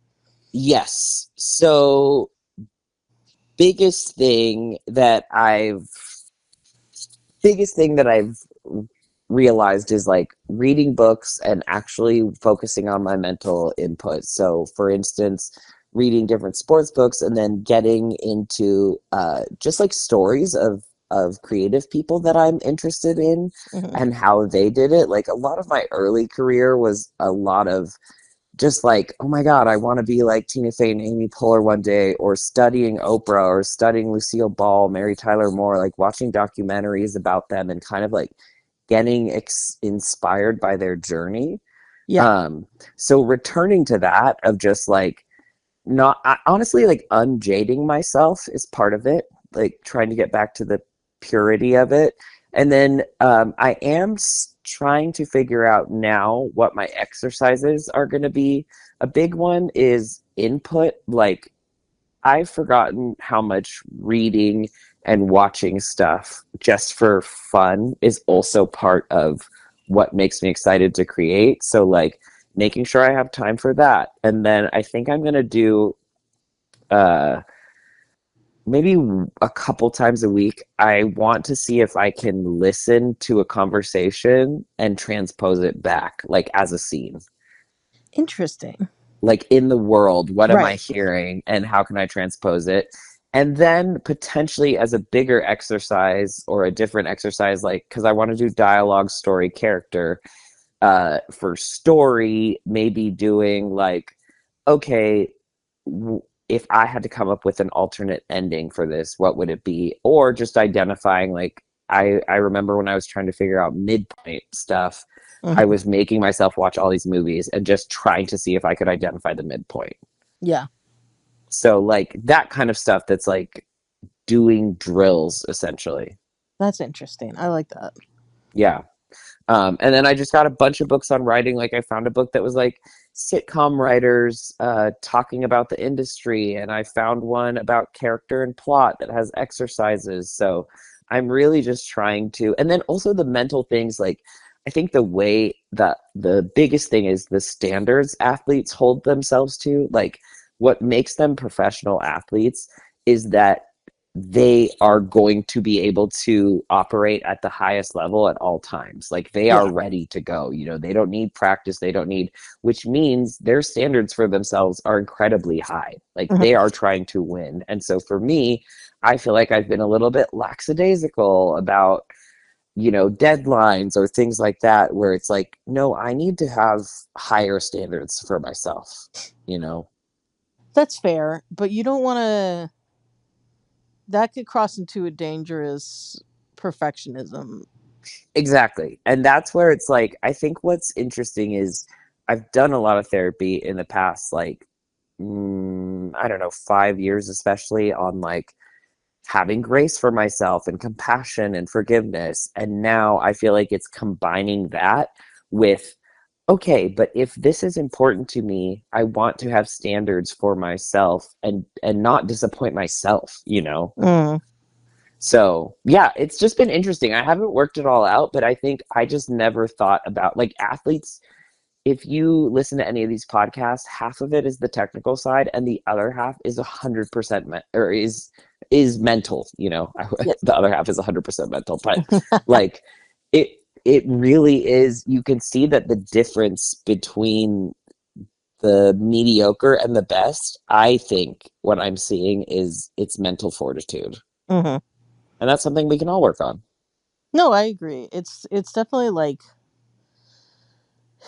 yes. So biggest thing that I've realized is like reading books and actually focusing on my mental input. So, for instance, reading different sports books and then getting into just like stories of creative people that I'm interested in Mhm. and how they did it. Like a lot of my early career was a lot of just like, oh my God, I want to be like Tina Fey and Amy Poehler one day, or studying Oprah or studying Lucille Ball, Mary Tyler Moore, like watching documentaries about them and kind of like getting inspired by their journey. Yeah. So returning to that of just like honestly, like unjading myself is part of it, like trying to get back to the purity of it. And then I am trying to figure out now what my exercises are going to be. A big one is input. Like, I've forgotten how much reading and watching stuff just for fun is also part of what makes me excited to create. So, like, making sure I have time for that. And then I think I'm going to do uh, maybe a couple times a week. I want to see if I can listen to a conversation and transpose it back, like as a scene. Interesting. Like in the world, what am I Right. hearing and how can I transpose it? And then potentially as a bigger exercise or a different exercise, like, because I want to do dialogue, story, character. For story, maybe doing like, okay, if I had to come up with an alternate ending for this, what would it be? Or just identifying, like, I remember when I was trying to figure out midpoint stuff, I was making myself watch all these movies and just trying to see if I could identify the midpoint. Yeah. So, like, that kind of stuff that's like doing drills, essentially. That's interesting. I like that. Yeah. And then I just got a bunch of books on writing. Like I found a book that was like sitcom writers talking about the industry, and I found one about character and plot that has exercises. So I'm really just trying to, and then also the mental things. Like I think the way that the biggest thing is the standards athletes hold themselves to. Like what makes them professional athletes is that they are going to be able to operate at the highest level at all times. Like they are ready to go. You know, they don't need practice. They don't need, which means their standards for themselves are incredibly high. Like they are trying to win. And so for me, I feel like I've been a little bit lackadaisical about, you know, deadlines or things like that, where it's like, no, I need to have higher standards for myself, you know? That's fair, but you don't want to. That could cross into a dangerous perfectionism. Exactly. And that's where it's like, I think what's interesting is I've done a lot of therapy in the past, like, I don't know, 5 years, especially on like having grace for myself and compassion and forgiveness. And now I feel like it's combining that with, okay, but if this is important to me, I want to have standards for myself and not disappoint myself, you know? So yeah, it's just been interesting. I haven't worked it all out, but I think I just never thought about like athletes. If you listen to any of these podcasts, half of it is the technical side, and the other half is 100% or is mental. You know, the other half is 100% mental, but like it really is. You can see that the difference between the mediocre and the best. I think what I'm seeing is it's mental fortitude. And that's something we can all work on. No, I agree. It's definitely like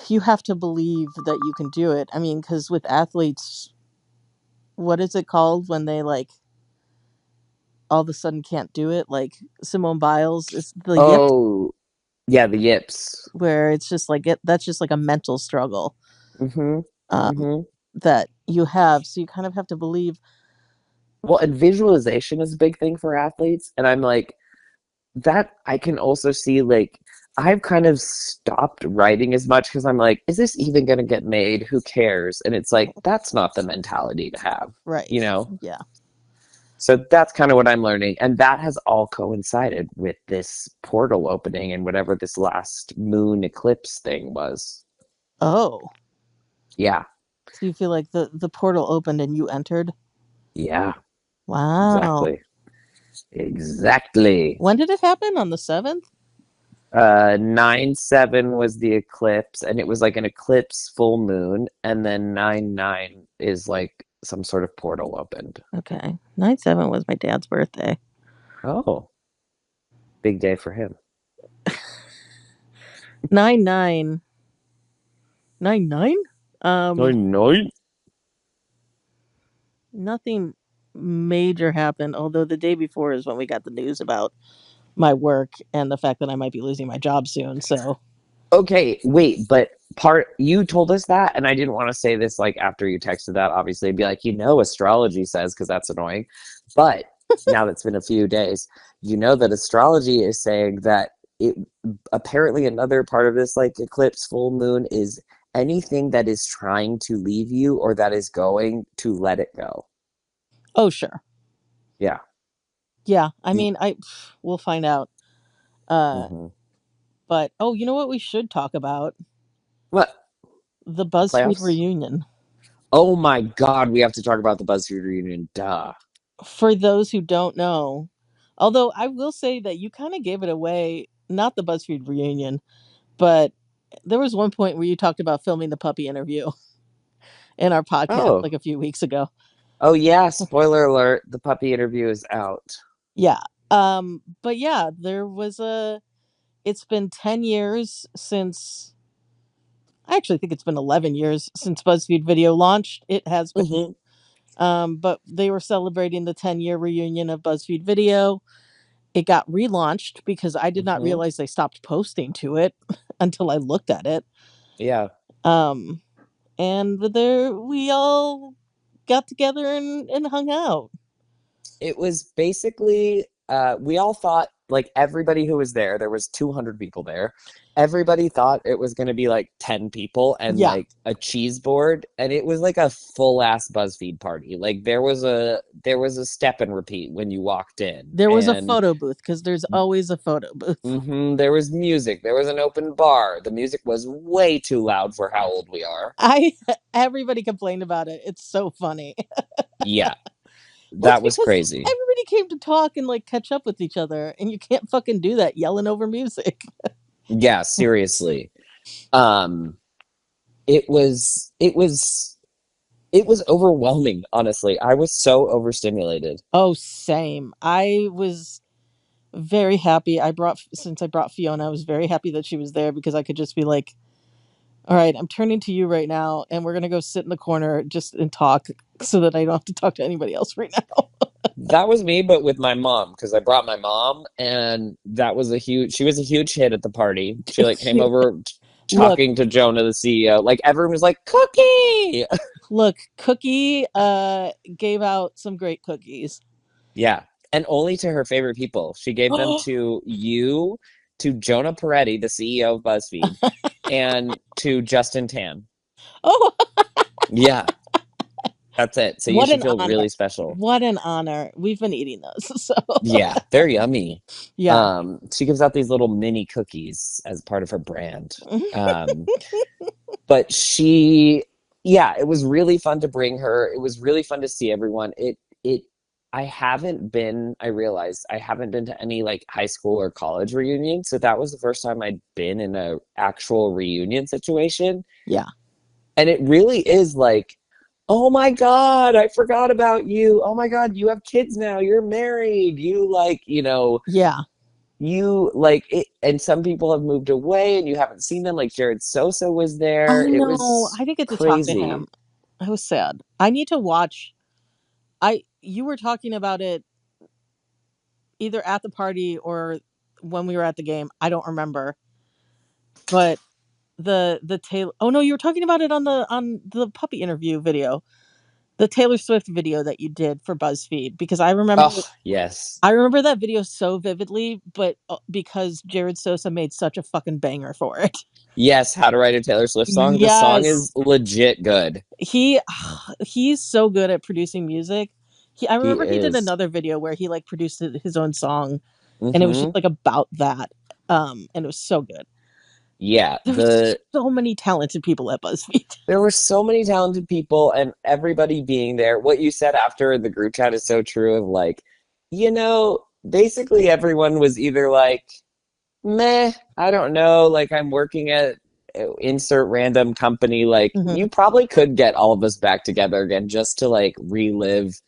you have to believe that you can do it. I mean, because with athletes, what is it called when they like all of a sudden can't do it? Like Simone Biles is the yip. Oh, yeah, the yips. Where it's just like that's just like a mental struggle that you have. So you kind of have to believe. Well, and visualization is a big thing for athletes. And I'm like, that I can also see, like, I've kind of stopped writing as much because I'm like, is this even going to get made? Who cares? And it's like, that's not the mentality to have. Right. You know? Yeah. So that's kind of what I'm learning. And that has all coincided with this portal opening and whatever this last moon eclipse thing was. Oh. Yeah. So you feel like the portal opened and you entered? Yeah. Wow. Exactly. When did it happen? On the 7th? 9/7 was the eclipse, and it was like an eclipse full moon, and then 9/9 is like some sort of portal opened. Okay. 9/7 was my dad's birthday. Oh. Big day for him. 9/9. 9/9? 9/9? Nothing major happened, although the day before is when we got the news about my work and the fact that I might be losing my job soon. So Okay, wait, but you told us that, and I didn't want to say this like after you texted that, obviously, be like, astrology says, because that's annoying. But now that's been a few days, that astrology is saying that it apparently another part of this like eclipse full moon is anything that is trying to leave you or that is going to let it go. Oh, sure. Yeah. Yeah. I mean, we'll find out. Mm-hmm. But you know what we should talk about? What? The BuzzFeed Playoffs? reunion. Oh my God, we have to talk about the BuzzFeed reunion. Duh. For those who don't know, although I will say that you kind of gave it away, not the BuzzFeed reunion, but there was one point where you talked about filming the puppy interview in our podcast Oh. like a few weeks ago. Oh yeah, spoiler alert, the puppy interview is out. Yeah. But yeah, it's been 10 years since, I actually think it's been 11 years since BuzzFeed Video launched. It has been. But they were celebrating the 10-year reunion of BuzzFeed Video. It got relaunched because I did not realize they stopped posting to it until I looked at it. Yeah. And there we all got together and hung out. It was basically we all thought, like, everybody who was there was 200 people there. Everybody thought it was going to be like 10 people and like a cheese board, and it was like a full ass BuzzFeed party. Like there was a step and repeat when you walked in. There was a photo booth because there's always a photo booth. There was music. There was an open bar. The music was way too loud for how old we are. Everybody complained about it. It's so funny. Yeah. That was crazy. Everybody came to talk and like catch up with each other, and you can't fucking do that yelling over music. Yeah, seriously. It was overwhelming, honestly. I was so overstimulated. Oh, same. I was very happy. Since I brought Fiona, I was very happy that she was there because I could just be like, all right, I'm turning to you right now, and we're going to go sit in the corner and talk so that I don't have to talk to anybody else right now. That was me, but with my mom, because I brought my mom, and she was a huge hit at the party. She like came over talking to Jonah, the CEO. Like everyone was like, Cookie! Look, Cookie gave out some great cookies. Yeah, and only to her favorite people. She gave them to you, to Jonah Peretti, the CEO of BuzzFeed, and to Justin Tan. Oh, yeah. That's it. So you should feel really special. What an honor. We've been eating those. So yeah, they're yummy. Yeah. She gives out these little mini cookies as part of her brand. But it was really fun to bring her. It was really fun to see everyone. I realized I haven't been to any like high school or college reunion. So that was the first time I'd been in an actual reunion situation. Yeah. And it really is like, oh my God, I forgot about you. Oh my God, you have kids now. You're married. You like, Yeah. You like it. And some people have moved away and you haven't seen them. Like Jared Sosa was there. Oh, it no, was I didn't get to crazy. talk to him. I was sad. I need to watch. You were talking about it either at the party or when we were at the game. I don't remember. But the Taylor. Oh no, you were talking about it on the puppy interview video, the Taylor Swift video that you did for BuzzFeed. Because I remember. Oh, yes. I remember that video so vividly, but because Jared Sosa made such a fucking banger for it. Yes, How to Write a Taylor Swift Song. Yes. The song is legit good. He's so good at producing music. I remember he did is. another video where he like produced his own song, and it was just like about that. And it was so good. Yeah, there were so many talented people at BuzzFeed. There were so many talented people, and everybody being there. What you said after the group chat is so true. Of like, basically everyone was either like, meh, I don't know, like I'm working at insert random company. Like, you probably could get all of us back together again just to like relive.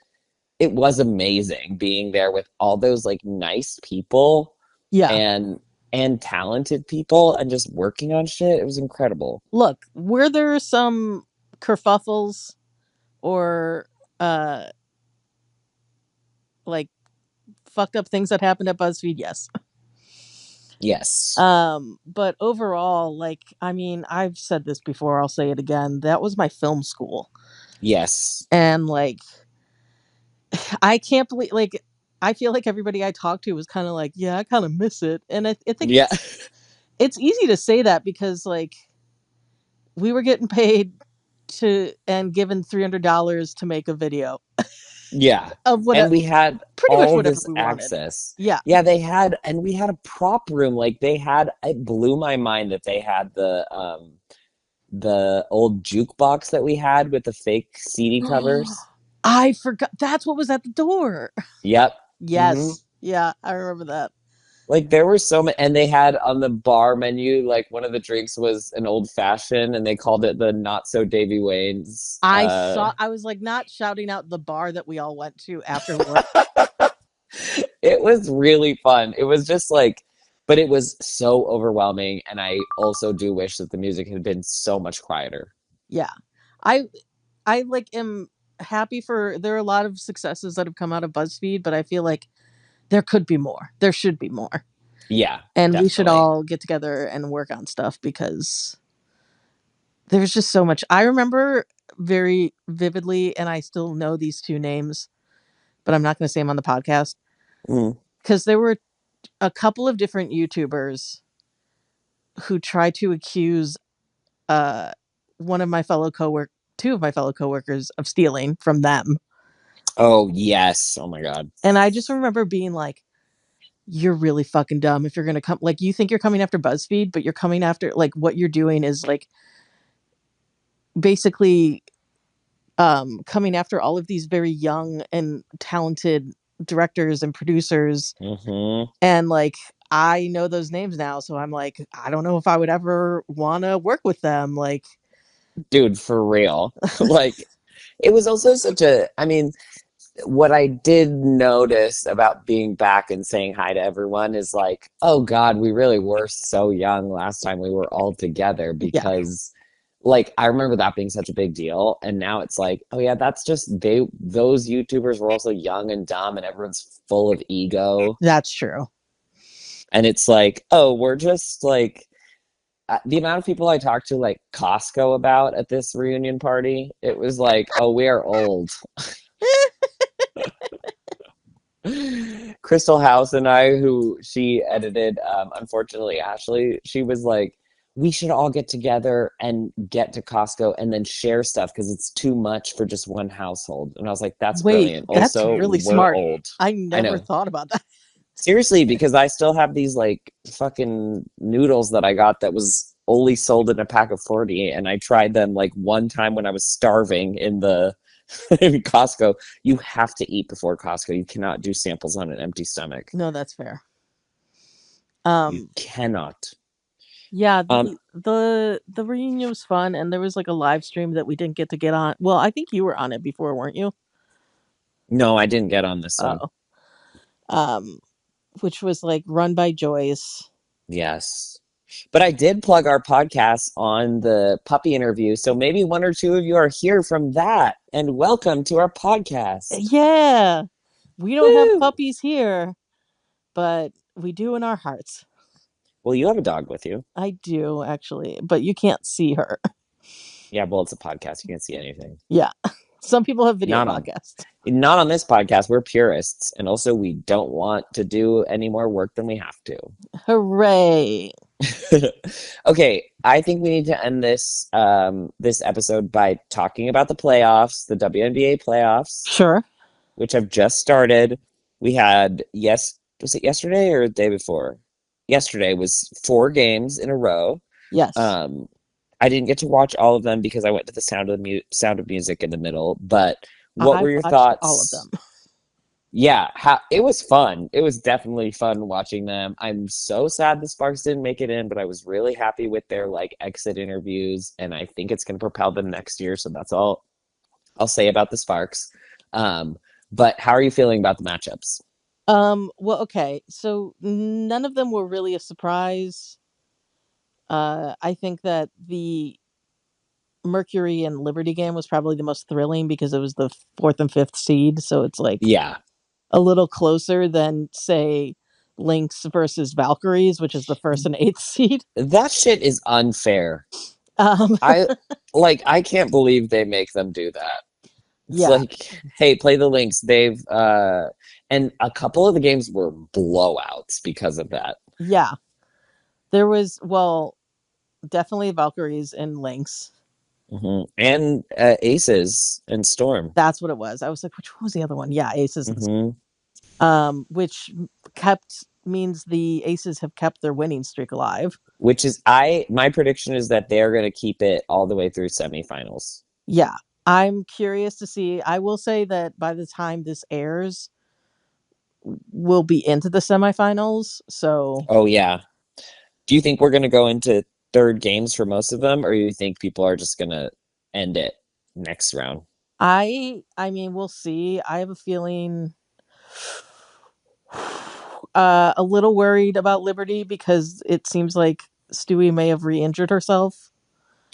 It was amazing being there with all those like nice people. Yeah. And talented people and just working on shit. It was incredible. Look, were there some kerfuffles or like fucked up things that happened at BuzzFeed? Yes. Yes. But overall, like, I mean, I've said this before, I'll say it again. That was my film school. Yes. And like, I can't believe, like, I feel like everybody I talked to was kind of like, yeah, I kind of miss it. And I think Yeah. it's easy to say that because like we were getting paid to and given $300 to make a video Yeah. of what And we had pretty much all whatever this we wanted. access. Yeah. Yeah, they had, and we had a prop room. Like they had, it blew my mind that they had the old jukebox that we had with the fake CD covers. I forgot. That's what was at the door. Yep. Hmm. Yes. Yeah, I remember that. Like there were so many, and they had on the bar menu, like one of the drinks was an old fashioned, and they called it the Not So Davy Wayne's. I was like not shouting out the bar that we all went to after work. It was really fun. It was just like, but it was so overwhelming, and I also do wish that the music had been so much quieter. Yeah. I like am happy for there are a lot of successes that have come out of BuzzFeed, but I feel like there could be more. There should be more. Yeah, And we should definitely. all get together and work on stuff because there's just so much. I remember very vividly, and I still know these two names, but I'm not going to say them on the podcast Mm. because there were a couple of different YouTubers who tried to accuse uh, one of my fellow cowork, two of my fellow coworkers of stealing from them. Oh, yes. Oh my God. And I just remember being like, you're really fucking dumb if you're going to come, like, you think you're coming after BuzzFeed, but you're coming after, like, what you're doing is like basically coming after all of these very young and talented directors and producers. Mm-hmm. And like, I know those names now, so I'm like, I don't know if I would ever want to work with them. Like, Dude, for real. Like, it was also such a, I mean, what I did notice about being back and saying hi to everyone is like, oh God, we really were so young last time we were all together because like I remember that being such a big deal. And now it's like, oh yeah, that's just those YouTubers were also young and dumb and everyone's full of ego. that's true. And it's like, oh, we're just like the amount of people I talked to like Costco about at this reunion party, it was like, oh, we are old. Crystal House and I, who she edited, unfortunately, Ashley, she was like, we should all get together and get to Costco and then share stuff because it's too much for just one household. And I was like, that's brilliant. That's Also, really we're smart. old. I I never know. thought about that. Seriously, because I still have these like fucking noodles that I got that was only sold in a pack of 40, and I tried them like one time when I was starving in the in Costco. You have to eat before Costco. You cannot do samples on an empty stomach. No, that's fair. You cannot. Yeah, Um, the reunion was fun, and there was like a live stream that we didn't get on. Well, I think you were on it before, weren't you? no, I didn't get on this one. Oh, um, which was like run by Joyce. Yes. But I did plug our podcast on the puppy interview, so maybe one or two of you are here from that. And welcome to our podcast. Yeah, we don't have Woo! puppies here, but we do in our hearts. Well, you have a dog with you. I do actually, but you can't see her. Yeah, well, it's a podcast. You can't see anything. Yeah, some people have video Not on podcasts. not on this podcast. We're purists, and also we don't want to do any more work than we have to. Hooray! Okay, I think we need to end this this episode by talking about the playoffs, the WNBA playoffs, Sure. which have just started. We had was it yesterday or the day before? Yesterday was 4 games in a row. Yes. I didn't get to watch all of them because I went to the Sound of Music in the middle. But what were your watched thoughts? all of them. Yeah, it was fun. It was definitely fun watching them. I'm so sad the Sparks didn't make it in, but I was really happy with their like exit interviews, and I think it's going to propel them next year. So that's all I'll say about the Sparks. But how are you feeling about the matchups? Well, okay. So none of them were really a surprise. I think that the Mercury and Liberty game was probably the most thrilling because it was the 4th and 5th seed. So it's like Yeah. a little closer than, say, Lynx versus Valkyries, which is the 1st and 8th seed. That shit is unfair. Um, I can't believe they make them do that. It's yeah, like, hey, play the Lynx. They've and a couple of the games were blowouts because of that. yeah. There was definitely Valkyries and Lynx. And Aces and Storm. That's what it was. I was like, which was the other one? Yeah, Aces. Which means the Aces have kept their winning streak alive. Which is my prediction is that they're going to keep it all the way through semifinals. Yeah, I'm curious to see. I will say that by the time this airs, we'll be into the semifinals. So, oh yeah. Do you think we're going to go into third games for most of them, or you think people are just going to end it next round? I mean, we'll see. I have a feeling a little worried about Liberty because it seems like Stewie may have re-injured herself.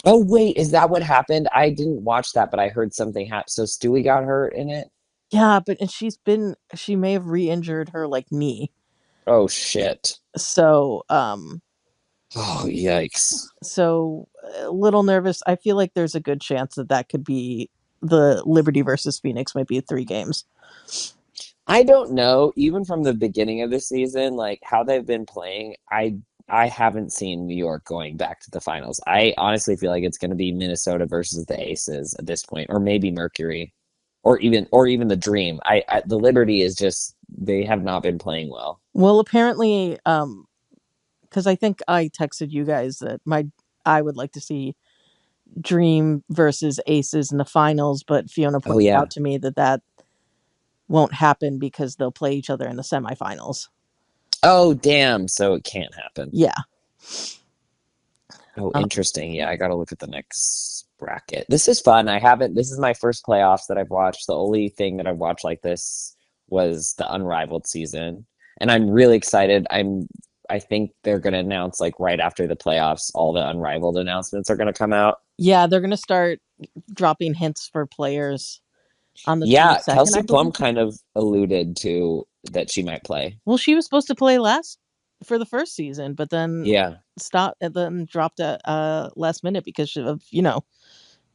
Oh wait, is that what happened? I didn't watch that, but I heard something happen. So Stewie got hurt in it? Yeah, but she may have re-injured her like knee. Oh shit. So, Oh yikes. so a little nervous. I feel like there's a good chance that could be the Liberty versus Phoenix might be 3 games. I don't know, even from the beginning of the season, like how they've been playing, I haven't seen New York going back to the finals. I honestly feel like it's going to be Minnesota versus the Aces at this point, or maybe Mercury, or even the Dream. The Liberty is just they have not been playing well. Well, apparently, because I think I texted you guys that I would like to see Dream versus Aces in the finals, but Fiona pointed out to me that won't happen because they'll play each other in the semifinals. Oh damn! So it can't happen. Yeah. Oh, interesting. Yeah, I gotta look at the next bracket. This is fun. This is my first playoffs that I've watched. The only thing that I've watched like this was the Unrivaled season. And I'm really excited. I think they're gonna announce like right after the playoffs, all the Unrivaled announcements are gonna come out. Yeah, they're gonna start dropping hints for players on the 22nd. Kelsey Plum kind of alluded to that she might play. Well, she was supposed to play for the first season, but then stopped and then dropped at last minute because of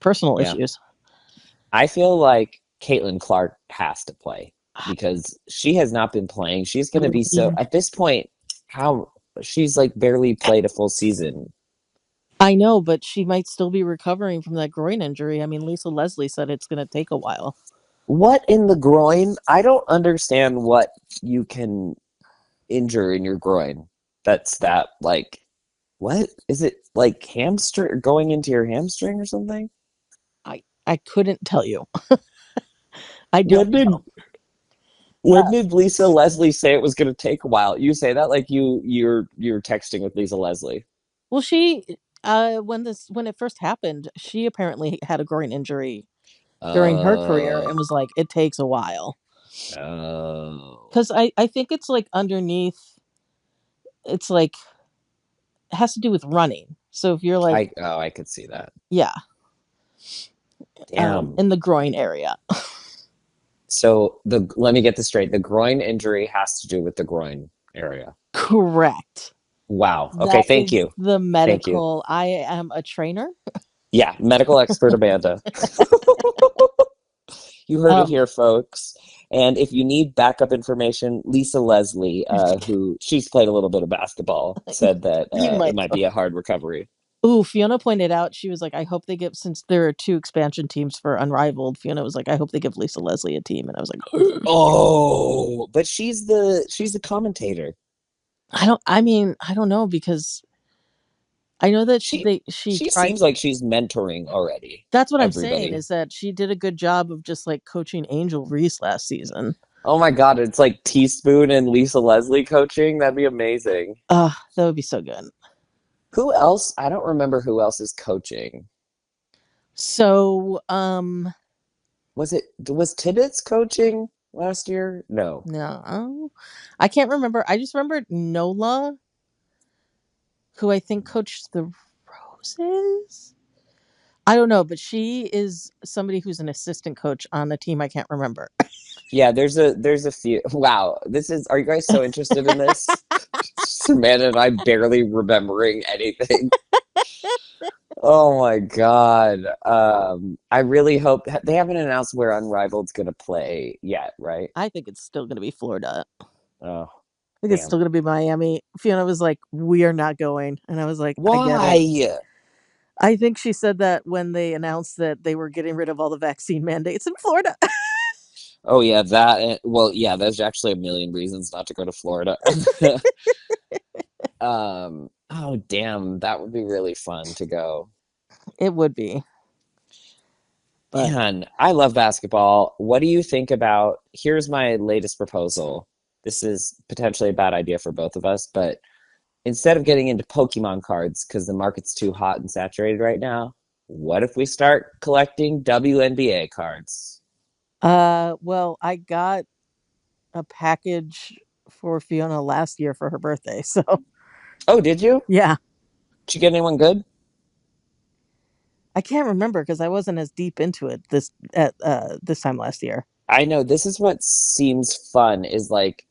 personal issues. I feel like Caitlin Clark has to play because she has not been playing. She's going to be so at this point. How she's like barely played a full season. I know, but she might still be recovering from that groin injury. I mean, Lisa Leslie said it's going to take a while. What in the groin? I don't understand what you can injure in your groin. That's that like, what is it like hamstring going into your hamstring or something? I couldn't tell you. I don't know. When did Lisa Leslie say it was going to take a while? You say that like you're texting with Lisa Leslie. Well, she when it first happened, she apparently had a groin injury during her career and was like, it takes a while. Because I think it's like underneath. It's like it has to do with running. So if you're like, I could see that. Yeah. Damn. In the groin area. So let me get this straight. The groin injury has to do with the groin area. Correct. Wow. Okay, thank you. The medical. I am a trainer. Yeah, medical expert Amanda. You heard it here, folks. And if you need backup information, Lisa Leslie, who she's played a little bit of basketball, said that it might be a hard recovery. Ooh, Fiona pointed out, she was like, I hope they give, since there are 2 expansion teams for Unrivaled, Fiona was like, I hope they give Lisa Leslie a team. And I was like, oh, but she's the commentator. I don't know, because I know that she seems like she's mentoring already. That's what I'm saying, is that she did a good job of just like coaching Angel Reese last season. Oh my God, it's like Teaspoon and Lisa Leslie coaching. That'd be amazing. That would be so good. Who else? I don't remember who else is coaching. So, was Tibbetts coaching last year? No. I can't remember. I just remember Nola, who I think coached the Roses. I don't know, but she is somebody who's an assistant coach on a team I can't remember. Yeah, there's a few. Wow, are you guys so interested in this? Samantha and I barely remembering anything. Oh my God. I really hope they haven't announced where Unrivaled's gonna play yet, right? I think it's still going to be Florida. Oh, I think it's damn. still going to be Miami. Fiona was like, "We are not going," and I was like, "I get it." Why? I think she said that when they announced that they were getting rid of all the vaccine mandates in Florida. Oh yeah, well, yeah, there's actually a million reasons not to go to Florida. Oh damn, that would be really fun to go. It would be, but Man, I love basketball. What do you think about? Here's my latest proposal. This is potentially a bad idea for both of us, but instead of getting into Pokemon cards because the market's too hot and saturated right now, what if we start collecting WNBA cards? well, I got a package for Fiona last year for her birthday, so Oh, did you? yeah. Did you get anyone good? I can't remember because I wasn't as deep into it this time last year. I know this is what seems fun is like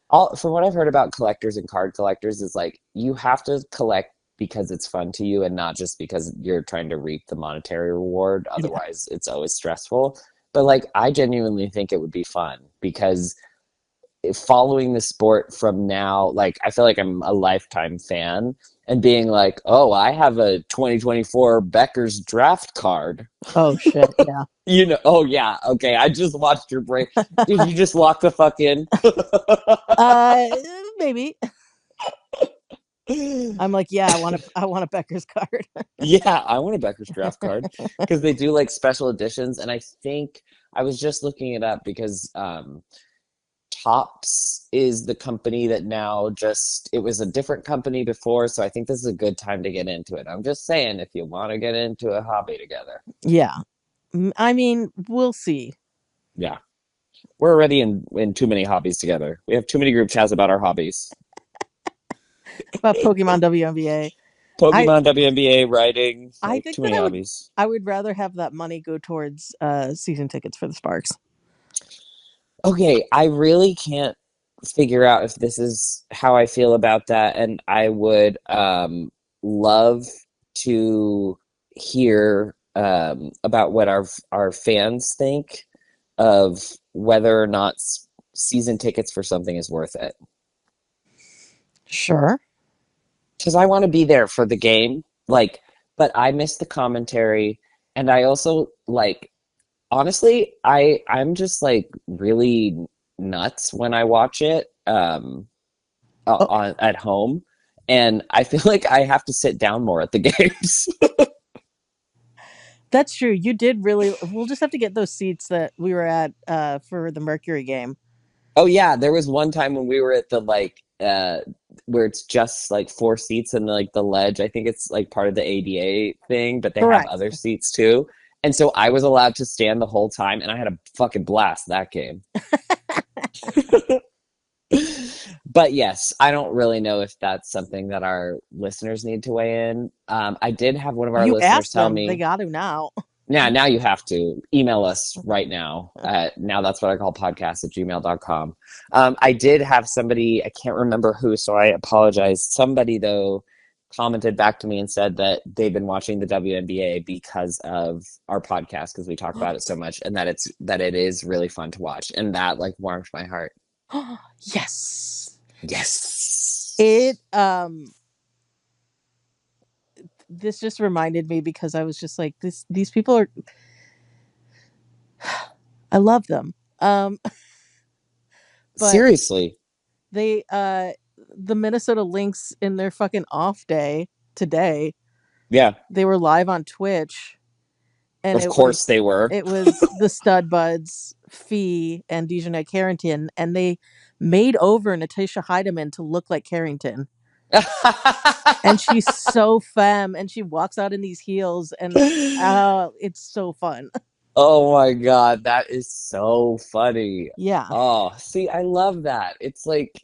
all from what I've heard about collectors and card collectors is like you have to collect because it's fun to you and not just because you're trying to reap the monetary reward. Yeah. Otherwise, it's always stressful. But like I genuinely think it would be fun because following the sport from now, like I feel like I'm a lifetime fan and being like, oh, I have a 2024 Becker's draft card. Oh shit. Yeah. You know, oh yeah, okay. I just watched your break. Did you just lock the fuck in? Uh, maybe. I'm like, yeah, I want a Becker's card. Yeah, I want a Becker's draft card because they do like special editions, and I think I was just looking it up because Topps is the company that now just it was a different company before, so I think this is a good time to get into it. I'm just saying if you want to get into a hobby together. Yeah. I mean, we'll see. Yeah. We're already in too many hobbies together. We have too many group chats about our hobbies. About Pokemon WNBA. Pokemon, WNBA, writing, I like think too that many hobbies. I would rather have that money go towards season tickets for the Sparks. Okay, I really can't figure out if this is how I feel about that, and I would love to hear about what our fans think of whether or not season tickets for something is worth it. Sure. Because I want to be there for the game, like, but I miss the commentary, and I also like honestly, I'm just like really nuts when I watch it Oh, on at home, and I feel like I have to sit down more at the games. that's true. You did really. We'll just have to get those seats that we were at for the Mercury game. Oh yeah, there was one time when we were at the like where it's just like four seats and like the ledge. I think it's like part of the ADA thing, but they have Correct. other seats too. And so I was allowed to stand the whole time and I had a fucking blast that game. But yes, I don't really know if that's something that our listeners need to weigh in. I did have one of our You listeners asked tell them. They me, got to now. now you have to email us right now at now that's what I call podcast at gmail.com. I did have somebody, I can't remember who, so I apologize. Somebody, though, commented back to me and said that they've been watching the WNBA because of our podcast because we talk about it so much and that it is really fun to watch. And that like warmed my heart. Yes. Yes. It this just reminded me because I was just like these people are I love them. But Seriously. they the Minnesota Lynx in their fucking off day today, Yeah. they were live on Twitch and Of course they were. it was the Stud Buds, Fee, and Dejanay Carrington, and they made over Natasha Heidemann to look like Carrington. And she's so femme, and she walks out in these heels, and it's so fun. Oh my God, that is so funny. Yeah. Oh, see, I love that. It's like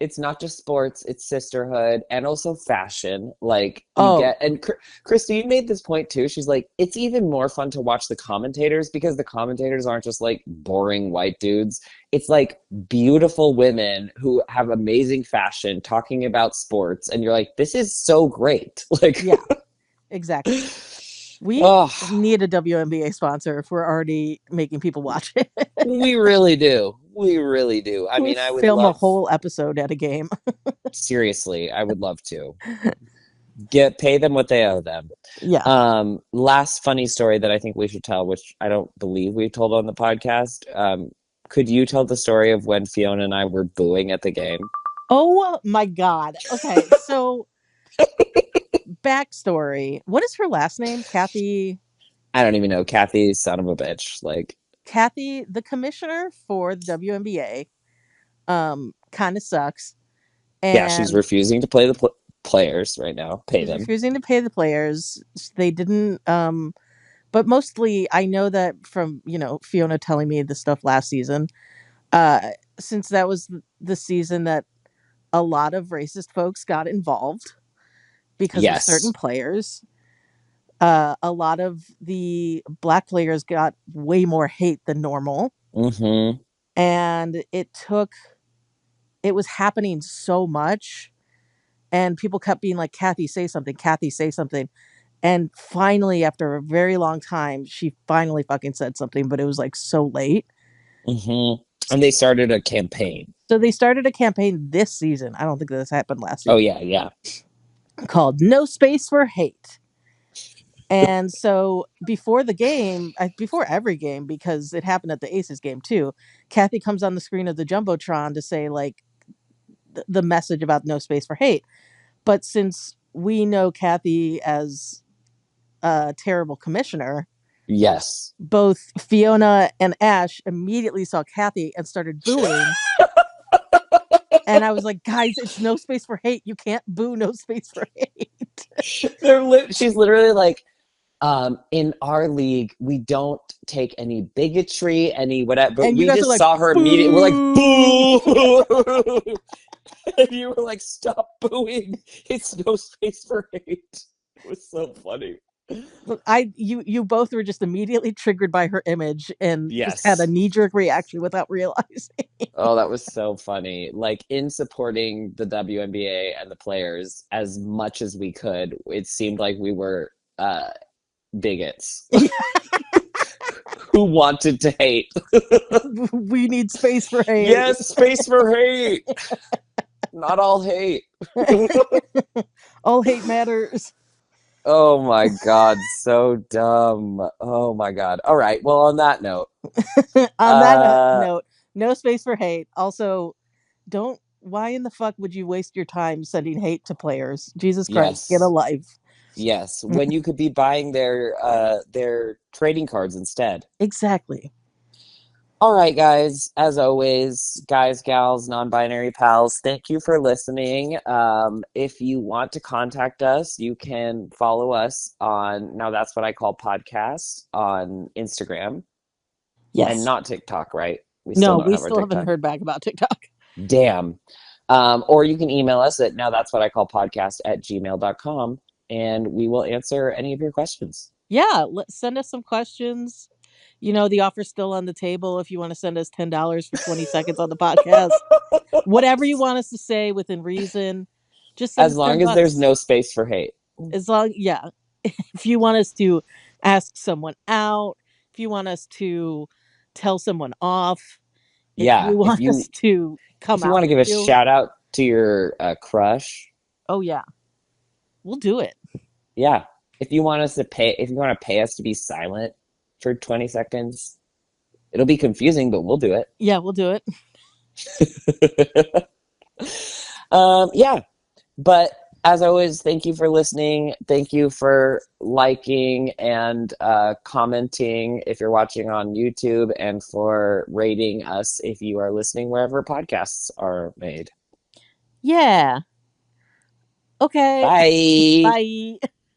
it's not just sports, it's sisterhood and also fashion. Like you Oh, get, and Christy, you made this point too. She's like, it's even more fun to watch the commentators because the commentators aren't just like boring white dudes. It's like beautiful women who have amazing fashion talking about sports. And you're like, this is so great. Like, yeah, exactly. We oh, need a WNBA sponsor if we're already making people watch it. we really do. We really do. I We mean, I would film a love, whole episode at a game. seriously, I would love to pay them what they owe them. Yeah. Last funny story that I think we should tell, which I don't believe we've told on the podcast. Could you tell the story of when Fiona and I were booing at the game? Oh my God. Okay. So, backstory. What is her last name? I don't even know. Kathy, son of a bitch. Like, Kathy, the commissioner for the WNBA, kind of sucks. yeah, she's And refusing to play the players right now. Pay she's them. refusing to pay the players. They didn't, but mostly I know that from, Fiona telling me the stuff last season, uh, since that was the season that a lot of racist folks got involved because of certain Yes. players. A lot of the black players got way more hate than normal. Mm-hmm. And it was happening so much. And people kept being like, Kathy, say something. Kathy, say something. And finally, after a very long time, she finally fucking said something, but it was like so late. Mm-hmm. And they started a campaign. So they started a campaign this season. I don't think this happened last Oh, season. yeah, yeah. Called No Space for Hate. And so before the game, before every game, because it happened at the Aces game too, Kathy comes on the screen of the Jumbotron to say like the message about no space for hate. But since we know Kathy as a terrible commissioner, Yes. both Fiona and Ash immediately saw Kathy and started booing. And I was like, guys, it's no space for hate. You can't boo no space for hate. She's literally like, in our league, we don't take any bigotry, any whatever, but And you we guys are just like, saw her immediately. We're like, boo. boo! And you were like, stop booing. It's no space for hate. It was so funny. Look, you both were just immediately triggered by her image and just had a Yes. knee-jerk reaction without realizing. Oh, that was so funny. Like in supporting the WNBA and the players as much as we could, it seemed like we were bigots who wanted to hate. We need space for hate. Yes, space for hate. Not all hate. All hate matters. Oh my God, so dumb. Oh my God. All right. Well, on that note, On that note, no space for hate. Also, why in the fuck would you waste your time sending hate to players? Jesus Christ, get a yes, life. yes. When you could be buying their trading cards instead. Exactly. All right, guys. As always, guys, gals, non-binary pals, thank you for listening. If you want to contact us, you can follow us on Now That's What I Call Podcast on Instagram. Yes. And not TikTok, right? We No, still don't we have our still haven't TikTok. heard back about TikTok. Damn. Or you can email us at nowthat'swhatIcallpodcast@gmail.com and we will answer any of your questions. Yeah, send us some questions. The offer's still on the table if you want to send us $10 for 20 seconds on the podcast. Whatever you want us to say within reason, just send As us 10 long as there's bucks. no space for hate. Yeah. If you want us to ask someone out, if you want us to tell someone off, if Yeah, you want us to come if you out want to with give a you, shout out to your crush, oh yeah, we'll do it. yeah. If you want to pay us to be silent for 20 seconds, it'll be confusing, but we'll do it. Yeah, we'll do it. Yeah. But as always, thank you for listening. Thank you for liking and commenting if you're watching on YouTube, and for rating us if you are listening wherever podcasts are made. Yeah. Okay. Bye. Bye.